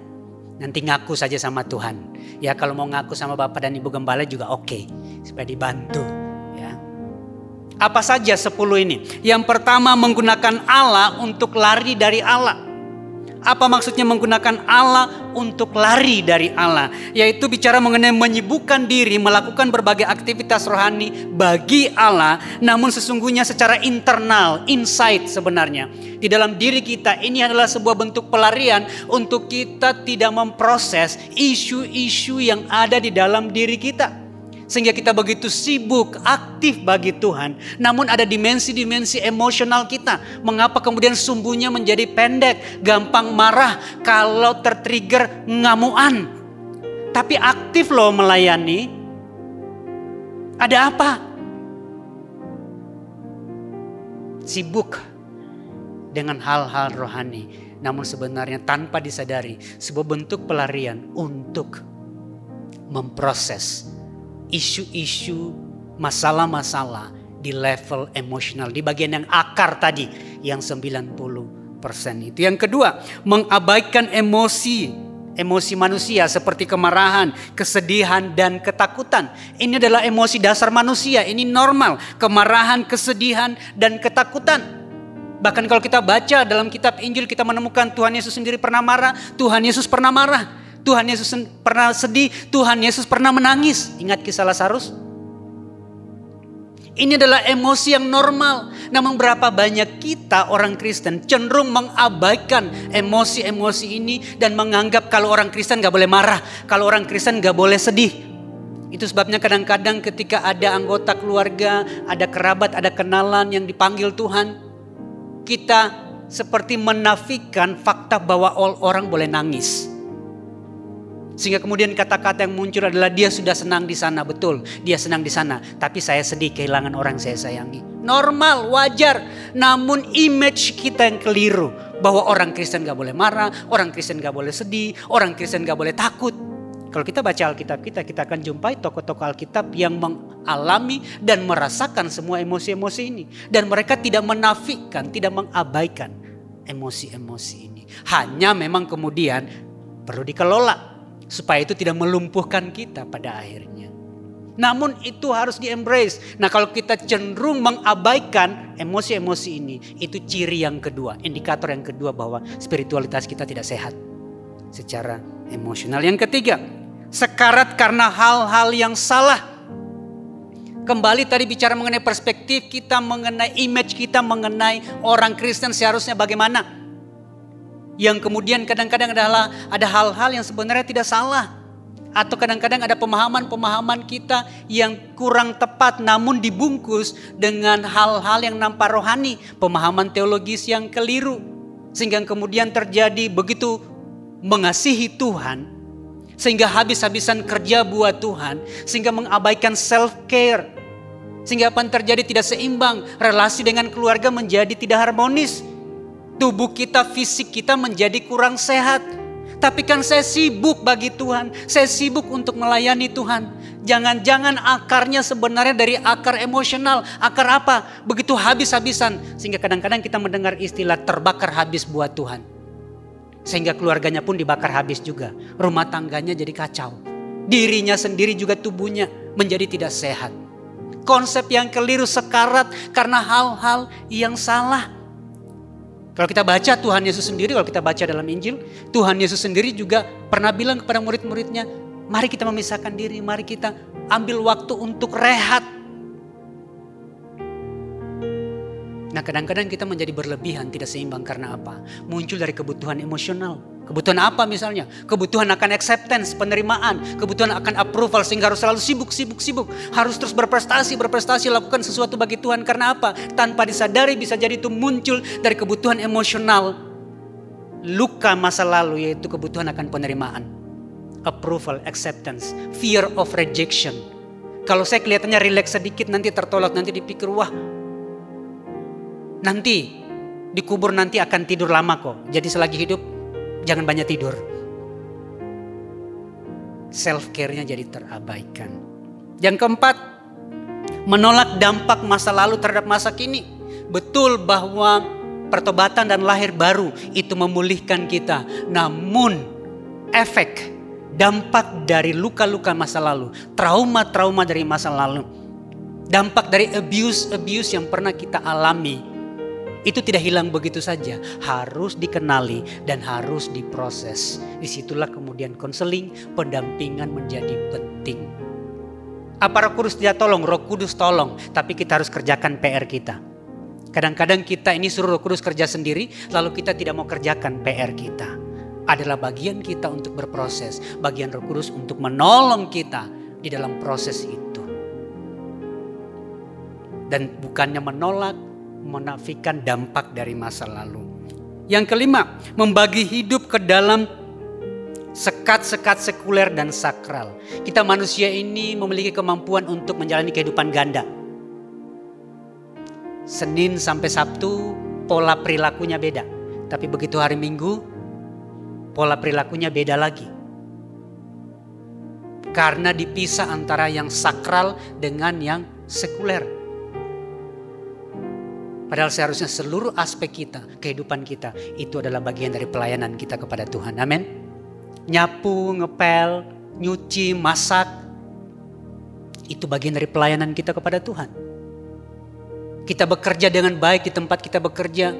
Nanti ngaku saja sama Tuhan. Ya kalau mau ngaku sama Bapak dan Ibu Gembala juga oke. Supaya dibantu ya. Apa saja 10 ini? Yang pertama, menggunakan Allah untuk lari dari Allah. Apa maksudnya menggunakan Allah untuk lari dari Allah? Yaitu bicara mengenai menyibukkan diri, melakukan berbagai aktivitas rohani bagi Allah. Namun sesungguhnya secara internal, insight sebenarnya. Di dalam diri kita ini adalah sebuah bentuk pelarian untuk kita tidak memproses isu-isu yang ada di dalam diri kita. Sehingga kita begitu sibuk, aktif bagi Tuhan. Namun ada dimensi-dimensi emosional kita. Mengapa kemudian sumbunya menjadi pendek, gampang marah, kalau tertrigger ngamuan. Tapi aktif loh melayani. Ada apa? Sibuk dengan hal-hal rohani. Namun sebenarnya tanpa disadari sebuah bentuk pelarian untuk memproses isu-isu, masalah-masalah di level emosional, di bagian yang akar tadi, yang 90% itu. Yang kedua, mengabaikan emosi manusia seperti kemarahan, kesedihan, dan ketakutan. Ini adalah emosi dasar manusia, ini normal. Kemarahan, kesedihan, dan ketakutan. Bahkan kalau kita baca dalam kitab Injil, kita menemukan Tuhan Yesus sendiri pernah marah, Tuhan Yesus pernah marah. Tuhan Yesus pernah sedih, Tuhan Yesus pernah menangis. Ingat kisah Lazarus? Ini adalah emosi yang normal. Namun berapa banyak kita orang Kristen cenderung mengabaikan emosi-emosi ini dan menganggap kalau orang Kristen gak boleh marah, kalau orang Kristen gak boleh sedih. Itu sebabnya kadang-kadang ketika ada anggota keluarga, ada kerabat, ada kenalan yang dipanggil Tuhan, kita seperti menafikan fakta bahwa orang boleh nangis. Sehingga kemudian kata-kata yang muncul adalah dia sudah senang di sana, betul, dia senang di sana. Tapi saya sedih kehilangan orang saya sayangi. Normal, wajar. Namun image kita yang keliru bahwa orang Kristen gak boleh marah, orang Kristen gak boleh sedih, orang Kristen gak boleh takut. Kalau kita baca Alkitab kita akan jumpai tokoh-tokoh Alkitab yang mengalami dan merasakan semua emosi-emosi ini. Dan mereka tidak menafikan, tidak mengabaikan emosi-emosi ini. Hanya memang kemudian perlu dikelola supaya itu tidak melumpuhkan kita pada akhirnya. Namun itu harus di-embrace. Nah, kalau kita cenderung mengabaikan emosi-emosi ini, itu ciri yang kedua, indikator yang kedua bahwa spiritualitas kita tidak sehat secara emosional. Yang ketiga, sekarat karena hal-hal yang salah. Kembali tadi bicara mengenai perspektif kita, mengenai image kita, mengenai orang Kristen seharusnya bagaimana. Yang kemudian kadang-kadang adalah ada hal-hal yang sebenarnya tidak salah. Atau kadang-kadang ada pemahaman-pemahaman kita yang kurang tepat namun dibungkus dengan hal-hal yang nampak rohani. Pemahaman teologis yang keliru. Sehingga kemudian terjadi begitu mengasihi Tuhan, sehingga habis-habisan kerja buat Tuhan, sehingga mengabaikan self-care. Sehingga apa yang terjadi tidak seimbang. Relasi dengan keluarga menjadi tidak harmonis. Tubuh kita, fisik kita menjadi kurang sehat. Tapi kan saya sibuk bagi Tuhan. Saya sibuk untuk melayani Tuhan. Jangan-jangan akarnya sebenarnya dari akar emosional. Akar apa? Begitu habis-habisan. Sehingga kadang-kadang kita mendengar istilah terbakar habis buat Tuhan. Sehingga keluarganya pun dibakar habis juga. Rumah tangganya jadi kacau. Dirinya sendiri juga tubuhnya menjadi tidak sehat. Konsep yang keliru, sekarat karena hal-hal yang salah. Kalau kita baca Tuhan Yesus sendiri, kalau kita baca dalam Injil, Tuhan Yesus sendiri juga pernah bilang kepada murid-muridnya, mari kita memisahkan diri, mari kita ambil waktu untuk rehat. Nah, kadang-kadang kita menjadi berlebihan, tidak seimbang karena apa? Muncul dari kebutuhan emosional. Kebutuhan apa misalnya? Kebutuhan akan acceptance, penerimaan. Kebutuhan akan approval sehingga harus selalu sibuk. Harus terus berprestasi, lakukan sesuatu bagi Tuhan. Karena apa? Tanpa disadari bisa jadi itu muncul dari kebutuhan emosional. Luka masa lalu yaitu kebutuhan akan penerimaan. Approval, acceptance, fear of rejection. Kalau saya kelihatannya relax sedikit nanti tertolak, nanti dipikir wah nanti dikubur nanti akan tidur lama kok. Jadi selagi hidup jangan banyak tidur. Self-care-nya jadi terabaikan. Yang keempat, menolak dampak masa lalu terhadap masa kini. Betul bahwa pertobatan dan lahir baru itu memulihkan kita. Namun efek, dampak dari luka-luka masa lalu, trauma-trauma dari masa lalu, dampak dari abuse yang pernah kita alami, itu tidak hilang begitu saja, harus dikenali dan harus diproses. Disitulah kemudian konseling, pendampingan menjadi penting. Apa Roh Kudus tidak tolong? Roh Kudus tolong, tapi kita harus kerjakan PR kita. Kadang-kadang kita ini suruh Roh Kudus kerja sendiri, lalu kita tidak mau kerjakan PR kita. Adalah bagian kita untuk berproses, bagian Roh Kudus untuk menolong kita di dalam proses itu. Dan bukannya menolak, menafikan dampak dari masa lalu. Yang kelima, membagi hidup ke dalam sekat-sekat sekuler dan sakral. Kita manusia ini memiliki kemampuan untuk menjalani kehidupan ganda. Senin sampai Sabtu pola perilakunya beda. Tapi begitu hari Minggu pola perilakunya beda lagi. Karena dipisah antara yang sakral dengan yang sekuler. Padahal seharusnya seluruh aspek kita, kehidupan kita, itu adalah bagian dari pelayanan kita kepada Tuhan. Amin. Nyapu, ngepel, nyuci, masak, itu bagian dari pelayanan kita kepada Tuhan. Kita bekerja dengan baik di tempat kita bekerja,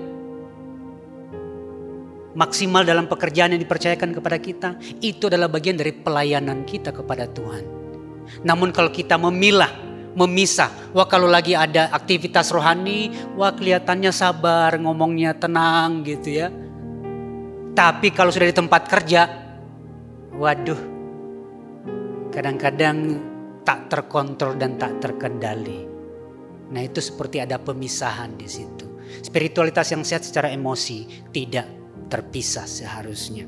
maksimal dalam pekerjaan yang dipercayakan kepada kita, itu adalah bagian dari pelayanan kita kepada Tuhan. Namun kalau kita memisah, wah kalau lagi ada aktivitas rohani, wah kelihatannya sabar, ngomongnya tenang gitu ya. Tapi kalau sudah di tempat kerja, waduh, kadang-kadang tak terkontrol dan tak terkendali. Nah itu seperti ada pemisahan di situ. Spiritualitas yang sehat secara emosi tidak terpisah seharusnya.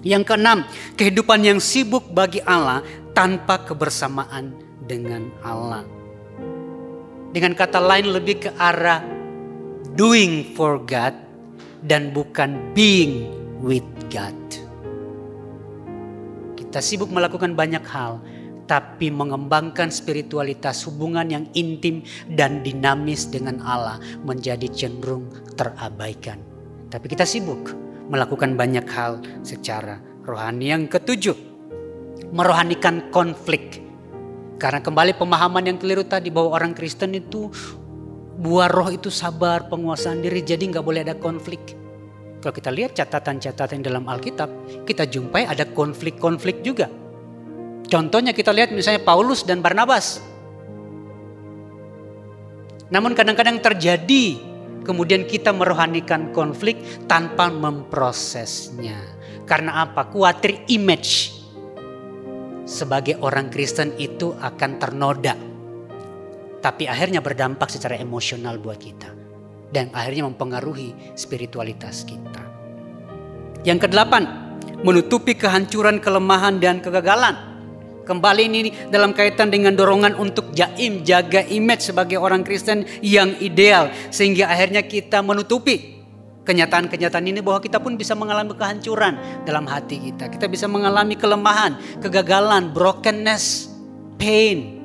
Yang keenam, kehidupan yang sibuk bagi Allah tanpa kebersamaan dengan Allah. Dengan kata lain lebih ke arah doing for God dan bukan being with God. Kita sibuk melakukan banyak hal, tapi mengembangkan spiritualitas, hubungan yang intim dan dinamis dengan Allah menjadi cenderung terabaikan. Tapi kita sibuk melakukan banyak hal secara rohani. Yang ketujuh, merohanikan konflik. Karena kembali pemahaman yang keliru tadi bahwa orang Kristen itu buah roh itu sabar, penguasaan diri, jadi gak boleh ada konflik. Kalau kita lihat catatan-catatan dalam Alkitab, kita jumpai ada konflik-konflik juga. Contohnya kita lihat misalnya Paulus dan Barnabas. Namun kadang-kadang terjadi, kemudian kita merohanikan konflik tanpa memprosesnya. Karena apa? Khawatir image sebagai orang Kristen itu akan ternoda. Tapi akhirnya berdampak secara emosional buat kita. Dan akhirnya mempengaruhi spiritualitas kita. Yang kedelapan, menutupi kehancuran, kelemahan, dan kegagalan. Kembali ini dalam kaitan dengan dorongan untuk jaga image sebagai orang Kristen yang ideal. Sehingga akhirnya kita menutupi kenyataan-kenyataan ini bahwa kita pun bisa mengalami kehancuran dalam hati kita. Kita bisa mengalami kelemahan, kegagalan, brokenness, pain.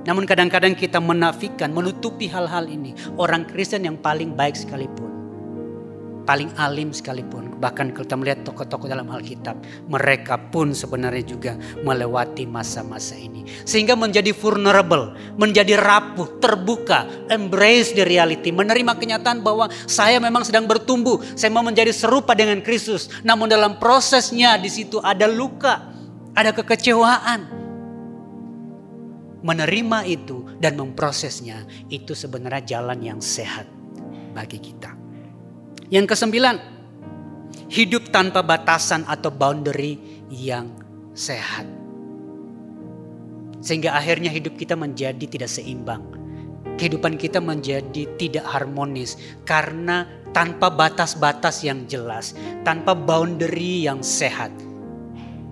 Namun kadang-kadang kita menafikan, menutupi hal-hal ini. Orang Kristen yang paling baik sekalipun, paling alim sekalipun, bahkan kita melihat tokoh-tokoh dalam Alkitab, mereka pun sebenarnya juga melewati masa-masa ini. Sehingga menjadi vulnerable, menjadi rapuh, terbuka, embrace the reality, menerima kenyataan bahwa saya memang sedang bertumbuh, saya mau menjadi serupa dengan Kristus. Namun dalam prosesnya di situ ada luka, ada kekecewaan. Menerima itu dan memprosesnya, itu sebenarnya jalan yang sehat bagi kita. Yang kesembilan, hidup tanpa batasan atau boundary yang sehat. Sehingga akhirnya hidup kita menjadi tidak seimbang. Kehidupan kita menjadi tidak harmonis. Karena tanpa batas-batas yang jelas. Tanpa boundary yang sehat.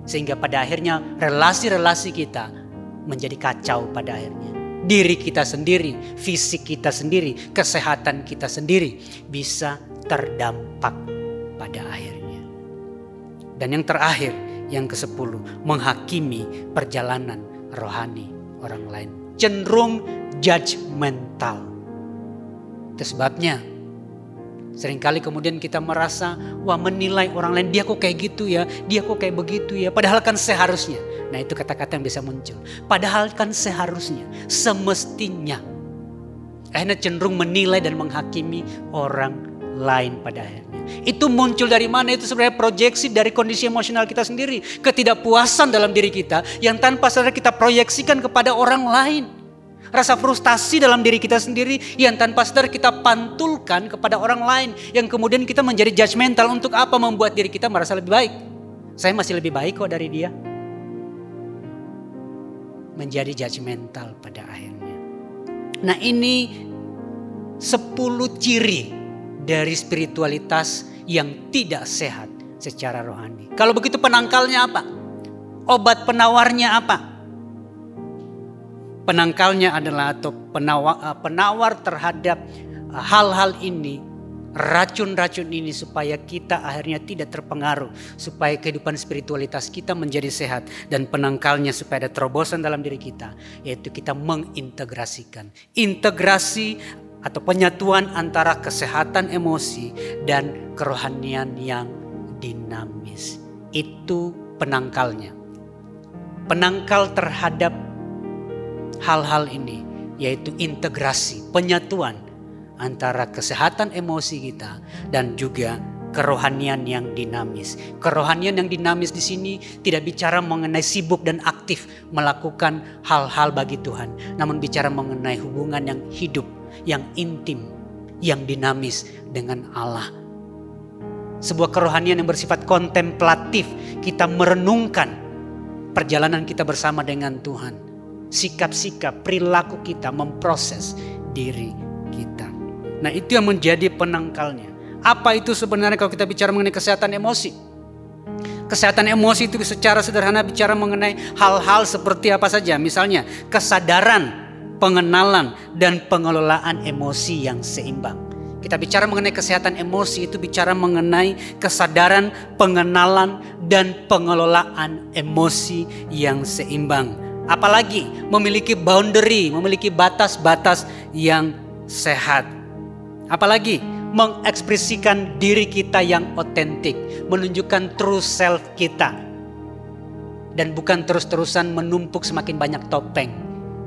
Sehingga pada akhirnya relasi-relasi kita menjadi kacau pada akhirnya. Diri kita sendiri, fisik kita sendiri, kesehatan kita sendiri bisa terdampak pada akhirnya. Dan yang terakhir, yang ke-10, menghakimi perjalanan rohani orang lain. Cenderung judgmental. Itu sebabnya seringkali kemudian kita merasa, wah menilai orang lain, dia kok kayak gitu ya, dia kok kayak begitu ya. Padahal kan seharusnya. Nah itu kata-kata yang bisa muncul. Padahal kan seharusnya, semestinya. Akhirnya cenderung menilai dan menghakimi orang lain pada akhirnya. Itu muncul dari mana? Itu sebenarnya proyeksi dari kondisi emosional kita sendiri. Ketidakpuasan dalam diri kita yang tanpa sadar kita proyeksikan kepada orang lain. Rasa frustasi dalam diri kita sendiri yang tanpa sadar kita pantulkan kepada orang lain. Yang kemudian kita menjadi judgmental. Untuk apa? Membuat diri kita merasa lebih baik. Saya masih lebih baik kok dari dia. Menjadi judgmental pada akhirnya. Nah, ini 10 ciri dari spiritualitas yang tidak sehat secara rohani. Kalau begitu penangkalnya apa? Obat penawarnya apa? Penangkalnya adalah atau penawar terhadap hal-hal ini, racun-racun ini, supaya kita akhirnya tidak terpengaruh, supaya kehidupan spiritualitas kita menjadi sehat. Dan penangkalnya supaya ada terobosan dalam diri kita, yaitu kita mengintegrasikan. Integrasi atau penyatuan antara kesehatan emosi dan kerohanian yang dinamis. Itu penangkalnya. Penangkal terhadap hal-hal ini yaitu integrasi, penyatuan antara kesehatan emosi kita dan juga kerohanian yang dinamis. Kerohanian yang dinamis di sini tidak bicara mengenai sibuk dan aktif melakukan hal-hal bagi Tuhan, namun bicara mengenai hubungan yang hidup, yang intim, yang dinamis dengan Allah. Sebuah kerohanian yang bersifat kontemplatif, kita merenungkan perjalanan kita bersama dengan Tuhan. Sikap-sikap, perilaku kita, memproses diri kita. Nah, itu yang menjadi penangkalnya. Apa itu sebenarnya kalau kita bicara mengenai kesehatan emosi? Kesehatan emosi itu secara sederhana bicara mengenai hal-hal seperti apa saja. Misalnya kesadaran, pengenalan, dan pengelolaan emosi yang seimbang. Kita bicara mengenai kesehatan emosi itu bicara mengenai kesadaran, pengenalan, dan pengelolaan emosi yang seimbang. Apalagi memiliki boundary, memiliki batas-batas yang sehat. Apalagi mengekspresikan diri kita yang otentik, menunjukkan true self kita. Dan bukan terus-terusan menumpuk semakin banyak topeng,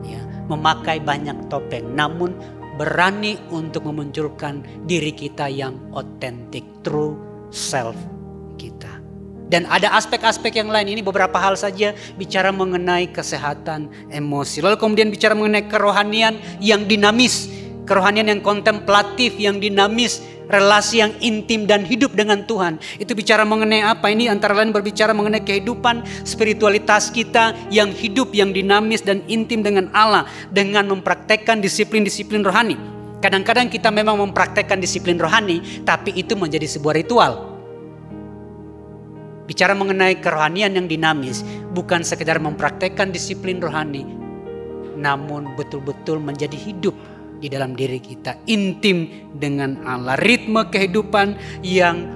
ya, memakai banyak topeng, namun berani untuk memunculkan diri kita yang otentik, true self kita. Dan ada aspek-aspek yang lain, ini beberapa hal saja bicara mengenai kesehatan emosi. Lalu kemudian bicara mengenai kerohanian yang dinamis, kerohanian yang kontemplatif, yang dinamis, relasi yang intim dan hidup dengan Tuhan. Itu bicara mengenai apa? Ini antara lain berbicara mengenai kehidupan spiritualitas kita yang hidup, yang dinamis dan intim dengan Allah, dengan mempraktekkan disiplin-disiplin rohani. Kadang-kadang kita memang mempraktekkan disiplin rohani, tapi itu menjadi sebuah ritual. Bicara mengenai kerohanian yang dinamis, bukan sekedar mempraktekkan disiplin rohani, namun betul-betul menjadi hidup di dalam diri kita, intim dengan Allah. Ritme kehidupan yang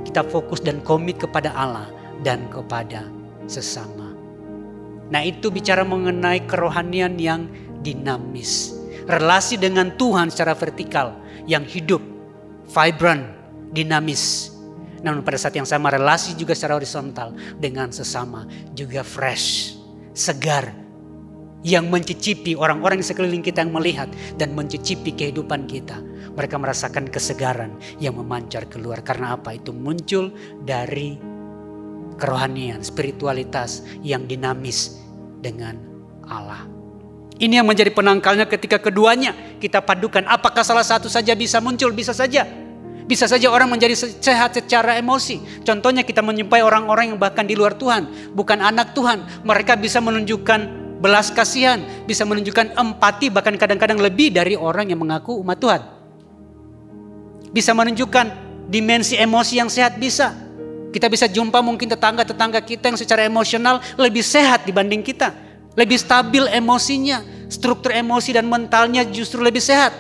kita fokus dan komit kepada Allah dan kepada sesama. Nah, itu bicara mengenai kerohanian yang dinamis. Relasi dengan Tuhan secara vertikal yang hidup, vibrant, dinamis. Namun pada saat yang sama relasi juga secara horizontal dengan sesama juga fresh, segar. Yang mencicipi orang-orang di sekeliling kita yang melihat dan mencicipi kehidupan kita. Mereka merasakan kesegaran yang memancar keluar. Karena apa? Itu muncul dari kerohanian, spiritualitas yang dinamis dengan Allah. Ini yang menjadi penangkalnya ketika keduanya kita padukan. Apakah salah satu saja bisa muncul? Bisa saja. Bisa saja orang menjadi sehat secara emosi. Contohnya kita menjumpai orang-orang yang bahkan di luar Tuhan, bukan anak Tuhan. Mereka bisa menunjukkan belas kasihan, bisa menunjukkan empati, bahkan kadang-kadang lebih dari orang yang mengaku umat Tuhan. Bisa menunjukkan dimensi emosi yang sehat, bisa. Kita bisa jumpa mungkin tetangga-tetangga kita yang secara emosional lebih sehat dibanding kita. Lebih stabil emosinya, struktur emosi dan mentalnya justru lebih sehat.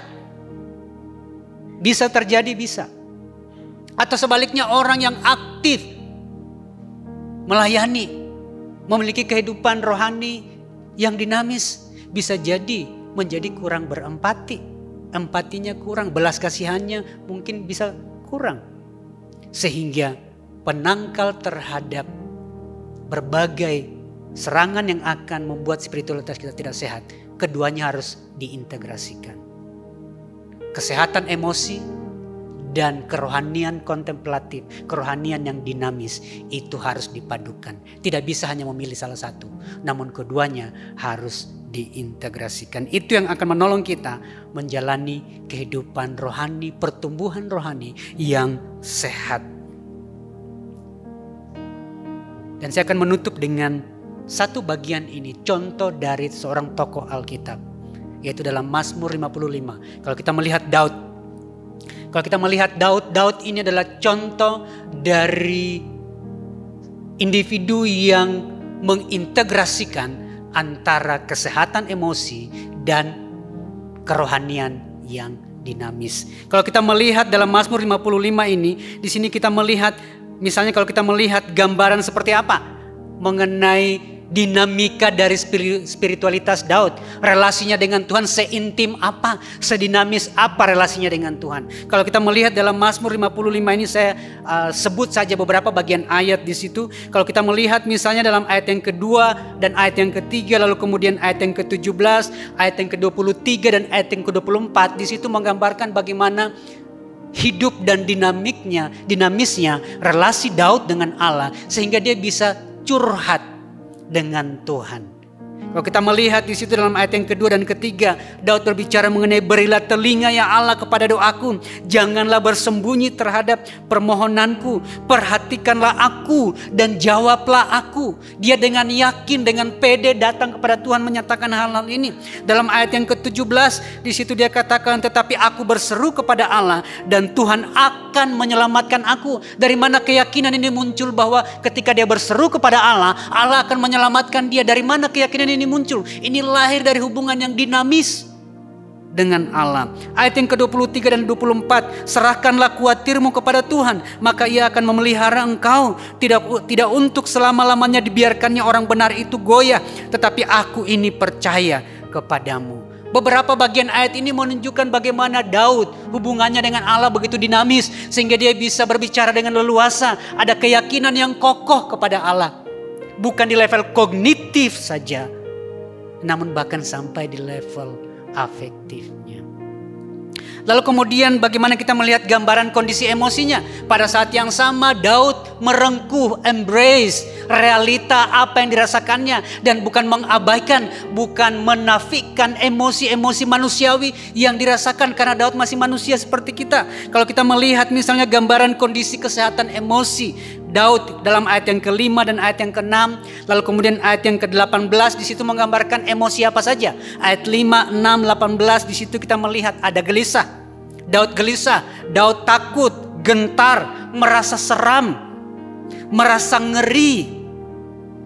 Bisa terjadi, bisa. Atau sebaliknya orang yang aktif melayani, memiliki kehidupan rohani yang dinamis, bisa jadi menjadi kurang berempati. Empatinya kurang, belas kasihannya mungkin bisa kurang. Sehingga penangkal terhadap berbagai serangan yang akan membuat spiritualitas kita tidak sehat, keduanya harus diintegrasikan. Kesehatan emosi dan kerohanian kontemplatif, kerohanian yang dinamis itu harus dipadukan. Tidak bisa hanya memilih salah satu, namun keduanya harus diintegrasikan. Itu yang akan menolong kita menjalani kehidupan rohani, pertumbuhan rohani yang sehat. Dan saya akan menutup dengan satu bagian ini, contoh dari seorang tokoh Alkitab yaitu dalam Mazmur 55. Kalau kita melihat Daud ini adalah contoh dari individu yang mengintegrasikan antara kesehatan emosi dan kerohanian yang dinamis. Kalau kita melihat dalam Mazmur 55 ini, di sini kita melihat, misalnya kalau kita melihat gambaran seperti apa mengenai dinamika dari spiritualitas Daud, relasinya dengan Tuhan seintim apa, sedinamis apa relasinya dengan Tuhan. Kalau kita melihat dalam Mazmur 55 ini, saya sebut saja beberapa bagian ayat di situ. Kalau kita melihat misalnya dalam ayat yang kedua dan ayat yang ketiga, lalu kemudian ayat yang ke-17, ayat yang ke-23 dan ayat yang ke-24, di situ menggambarkan bagaimana hidup dan dinamisnya relasi Daud dengan Allah, sehingga dia bisa curhat dengan Tuhan. Kalau kita melihat di situ dalam ayat yang kedua dan ketiga, Daud berbicara mengenai berilah telinga ya Allah kepada doaku, janganlah bersembunyi terhadap permohonanku, perhatikanlah aku dan jawablah aku. Dia dengan yakin, dengan pede datang kepada Tuhan menyatakan hal-hal ini. Dalam ayat yang ke-17 di situ dia katakan, tetapi aku berseru kepada Allah dan Tuhan akan menyelamatkan aku. Dari mana keyakinan ini muncul bahwa ketika dia berseru kepada Allah, Allah akan menyelamatkan dia? Dari mana keyakinan ini muncul? Ini lahir dari hubungan yang dinamis dengan Allah. Ayat yang ke-23 dan 24, serahkanlah kuatirmu kepada Tuhan, maka ia akan memelihara engkau. Tidak untuk selama-lamanya dibiarkannya orang benar itu goyah, tetapi aku ini percaya kepadamu. Beberapa bagian ayat ini menunjukkan bagaimana Daud hubungannya dengan Allah begitu dinamis, sehingga dia bisa berbicara dengan leluasa, ada keyakinan yang kokoh kepada Allah. Bukan di level kognitif saja, namun bahkan sampai di level afektifnya. Lalu kemudian bagaimana kita melihat gambaran kondisi emosinya? Pada saat yang sama Daud merengkuh, embrace realita apa yang dirasakannya, dan bukan mengabaikan, bukan menafikan emosi-emosi manusiawi yang dirasakan, karena Daud masih manusia seperti kita. Kalau kita melihat misalnya gambaran kondisi kesehatan emosi Daud dalam ayat yang ke-5 dan ayat yang ke-6, lalu kemudian ayat yang ke-18 di situ menggambarkan emosi apa saja. Ayat 5, 6, 18 di situ kita melihat ada gelisah. Daud gelisah, Daud takut, gentar, merasa seram, merasa ngeri.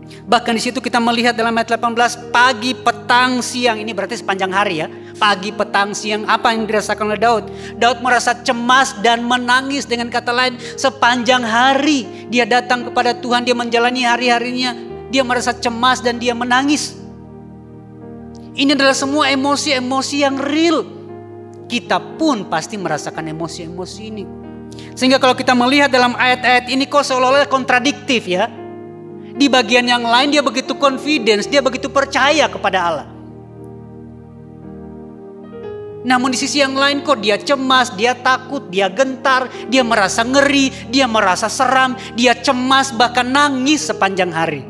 Bahkan di situ kita melihat dalam ayat 18, pagi, petang, siang, ini berarti sepanjang hari ya. Pagi, petang, siang, apa yang dirasakan oleh Daud? Daud merasa cemas dan menangis. Dengan kata lain, sepanjang hari dia datang kepada Tuhan, dia menjalani hari-harinya, dia merasa cemas dan dia menangis. Ini adalah semua emosi-emosi yang real. Kita pun pasti merasakan emosi-emosi ini. Sehingga kalau kita melihat dalam ayat-ayat ini kok seolah-olah kontradiktif ya. Di bagian yang lain dia begitu confidence, dia begitu percaya kepada Allah. Namun di sisi yang lain kok dia cemas, dia takut, dia gentar, dia merasa ngeri, dia merasa seram, dia cemas, bahkan nangis sepanjang hari.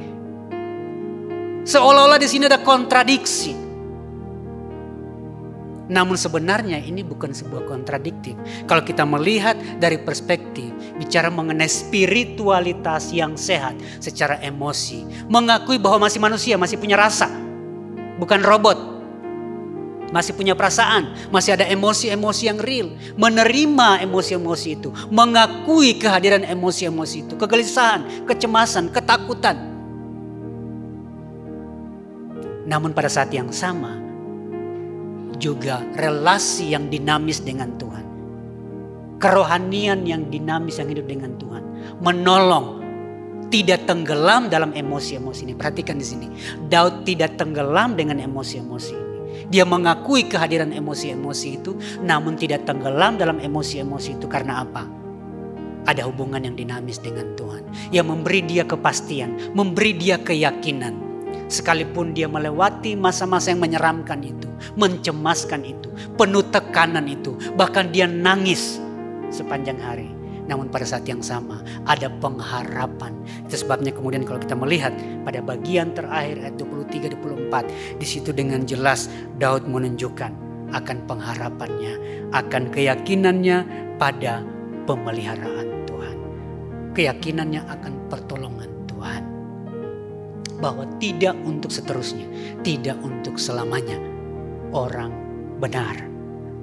Seolah-olah di sini ada kontradiksi. Namun sebenarnya ini bukan sebuah kontradiktif. Kalau kita melihat dari perspektif bicara mengenai spiritualitas yang sehat secara emosi, mengakui bahwa masih manusia, masih punya rasa, bukan robot. Masih punya perasaan, masih ada emosi-emosi yang real. Menerima emosi-emosi itu, mengakui kehadiran emosi-emosi itu, kegelisahan, kecemasan, ketakutan. Namun pada saat yang sama, juga relasi yang dinamis dengan Tuhan. Kerohanian yang dinamis yang hidup dengan Tuhan. Menolong, tidak tenggelam dalam emosi-emosi ini. Perhatikan di sini, Daud tidak tenggelam dengan emosi-emosi ini. Dia mengakui kehadiran emosi-emosi itu, namun tidak tenggelam dalam emosi-emosi itu. Karena apa? Ada hubungan yang dinamis dengan Tuhan, yang memberi dia kepastian, memberi dia keyakinan. Sekalipun dia melewati masa-masa yang menyeramkan itu, mencemaskan itu, penuh tekanan itu, bahkan dia nangis sepanjang hari. Namun pada saat yang sama ada pengharapan. Itu sebabnya kemudian kalau kita melihat pada bagian terakhir ayat 23-24, di situ dengan jelas Daud menunjukkan akan pengharapannya, akan keyakinannya pada pemeliharaan Tuhan. Keyakinannya akan pertolongan Tuhan. Bahwa tidak untuk seterusnya, tidak untuk selamanya. orang benar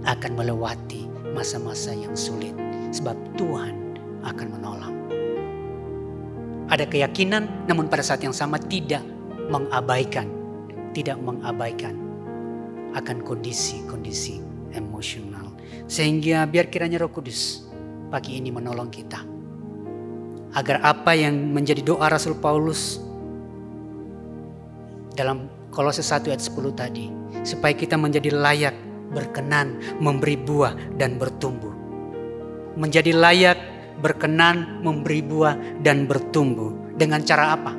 akan melewati masa-masa yang sulit. Sebab Tuhan akan menolong. Ada keyakinan, namun pada saat yang sama tidak mengabaikan akan kondisi-kondisi emosional. Sehingga biar kiranya Roh Kudus pagi ini menolong kita. Agar apa yang menjadi doa Rasul Paulus dalam Kolose 1 ayat 10 tadi, supaya kita menjadi layak, berkenan, memberi buah dan bertumbuh. Menjadi layak, berkenan, memberi buah dan bertumbuh. Dengan cara apa?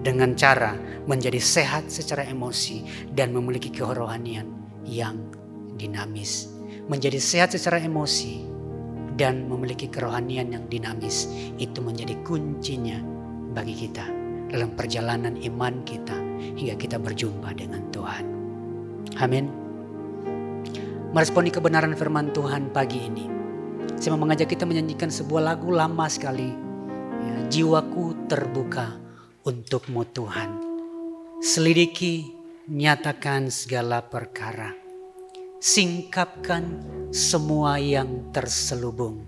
Dengan cara menjadi sehat secara emosi dan memiliki kerohanian yang dinamis. Menjadi sehat secara emosi dan memiliki kerohanian yang dinamis, itu menjadi kuncinya bagi kita dalam perjalanan iman kita hingga kita berjumpa dengan Tuhan. Amin. Meresponi kebenaran firman Tuhan pagi ini, saya mau mengajak kita menyanyikan sebuah lagu lama sekali. Ya, jiwaku terbuka untukmu Tuhan. Selidiki, nyatakan segala perkara. Singkapkan semua yang terselubung,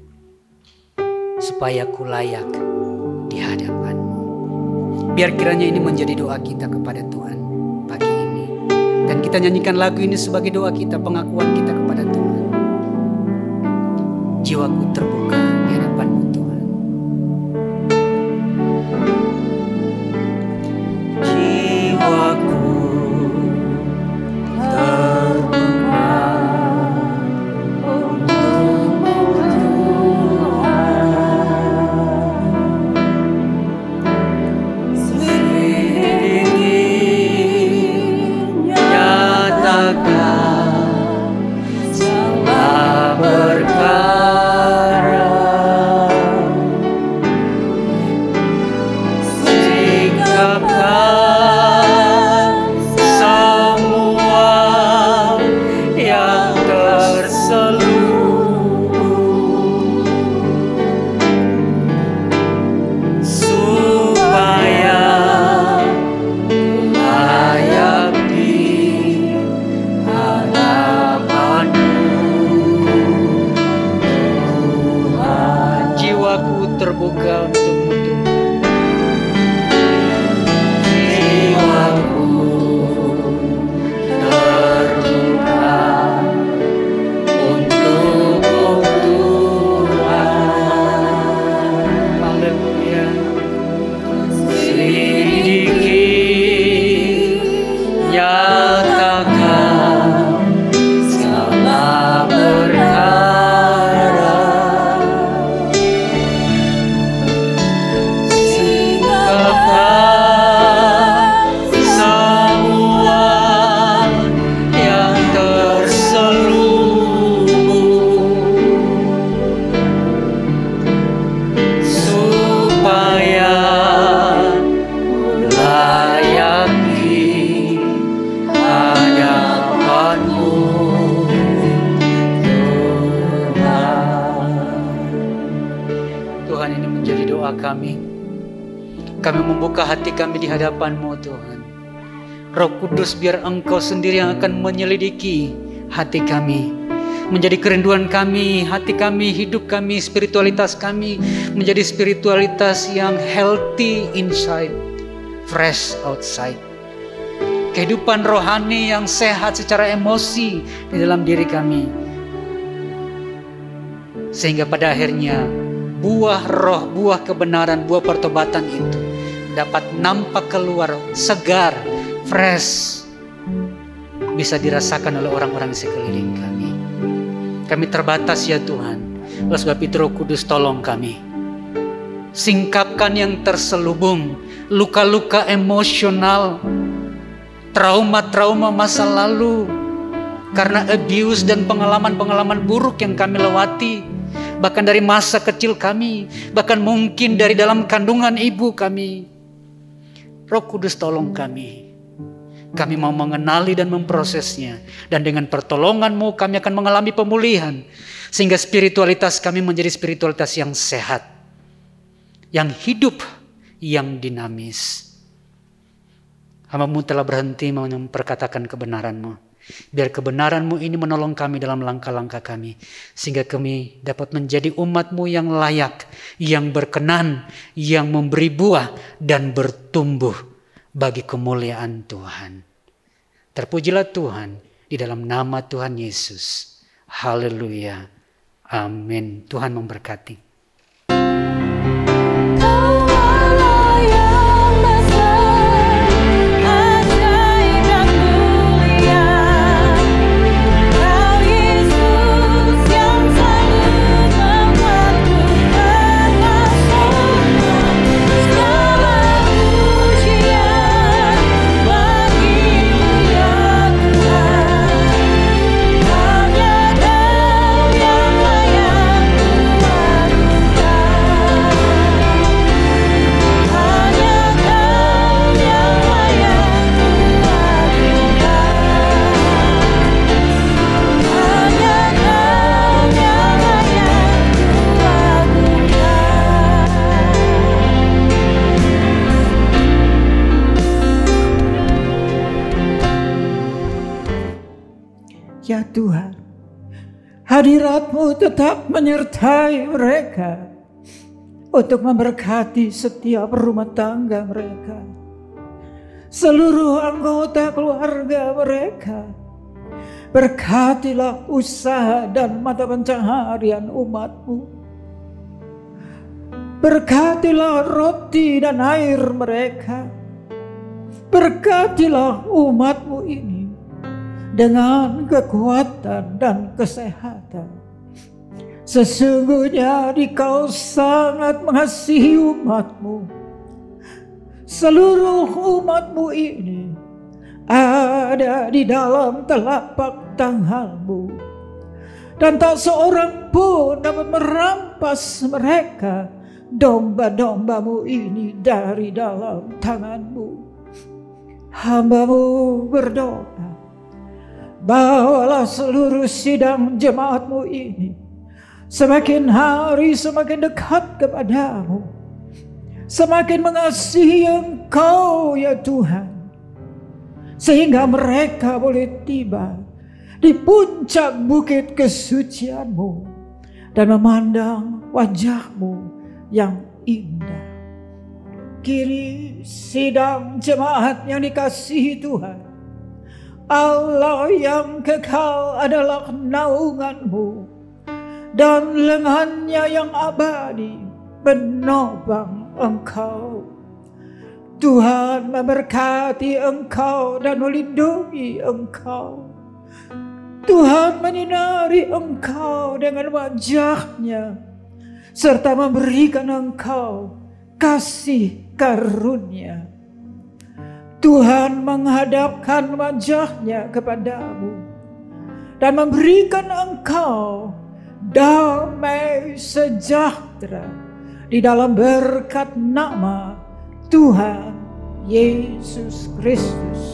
supaya ku layak di hadapan-Mu. Biar kiranya ini menjadi doa kita kepada Tuhan pagi ini. Dan kita nyanyikan lagu ini sebagai doa kita, pengakuan kita kepada Tuhan. Jiwaku terbuka di hadapan-Mu Tuhan. Jiwaku terbuka untukmu Tuhan. Selidiki, nyatakan segala perkara. Singkapkan semua yang terselubung, supaya layak di hadapan-Mu Tuhan. Jiwaku terbuka untukmu Tuhan. Jiwaku terbuka untukmu Tuhan. Haleluya. Selidiki, nyatakan segala perkara. Singkapkan semua yang terselubung, supaya layak di hadapan-Mu Tuhan. Tuhan, ini menjadi doa kami. Kami membuka hati kami di hadapan-Mu Tuhan. Roh Kudus, biar Engkau sendiri yang akan menyelidiki hati kami. Menjadi kerinduan kami, hati kami, hidup kami, spiritualitas kami menjadi spiritualitas yang healthy inside, fresh outside. Kehidupan rohani yang sehat secara emosi di dalam diri kami. Sehingga pada akhirnya buah roh, buah kebenaran, buah pertobatan itu dapat nampak keluar segar, fresh, bisa dirasakan oleh orang-orang di sekeliling kami. Kami terbatas ya Tuhan. Oleh sebab itu Roh Kudus tolong kami. Singkapkan yang terselubung, luka-luka emosional, trauma-trauma masa lalu, karena abuse dan pengalaman-pengalaman buruk yang kami lewati. Bahkan dari masa kecil kami, bahkan mungkin dari dalam kandungan ibu kami. Roh Kudus tolong kami. Kami mau mengenali dan memprosesnya. Dan dengan pertolongan-Mu kami akan mengalami pemulihan. Sehingga spiritualitas kami menjadi spiritualitas yang sehat. Yang hidup, yang dinamis. Hamba-Mu telah berhenti memperkatakan kebenaran-Mu. Biar kebenaran-Mu ini menolong kami dalam langkah-langkah kami. Sehingga kami dapat menjadi umat-Mu yang layak, yang berkenan, yang memberi buah dan bertumbuh bagi kemuliaan Tuhan. Terpujilah Tuhan di dalam nama Tuhan Yesus. Haleluya. Amin. Tuhan memberkati. Ya Tuhan, hadirat-Mu tetap menyertai mereka untuk memberkati setiap rumah tangga mereka, seluruh anggota keluarga mereka. Berkatilah usaha dan mata pencaharian umat-Mu. Berkatilah roti dan air mereka. Berkatilah umat-Mu ini dengan kekuatan dan kesehatan. Sesungguhnya Dikau sangat mengasihi umat-Mu. Seluruh umat-Mu ini ada di dalam telapak tangan-Mu, dan tak seorang pun dapat merampas mereka, domba-domba-Mu ini, dari dalam tangan-Mu. Hamba-Mu berdoa, bawalah seluruh sidang jemaat-Mu ini semakin hari semakin dekat kepadamu, semakin mengasihi Engkau ya Tuhan, sehingga mereka boleh tiba di puncak bukit kesucian-Mu dan memandang wajah-Mu yang indah. Kini sidang jemaat yang dikasihi Tuhan, Allah yang kekal adalah naungan-Mu, dan lengannya yang abadi menopang Engkau. Tuhan memberkati Engkau dan melindungi Engkau. Tuhan menyinari Engkau dengan wajah-Nya, serta memberikan Engkau kasih karunia. Tuhan menghadapkan wajah-Nya kepadamu dan memberikan engkau damai sejahtera di dalam berkat nama Tuhan Yesus Kristus.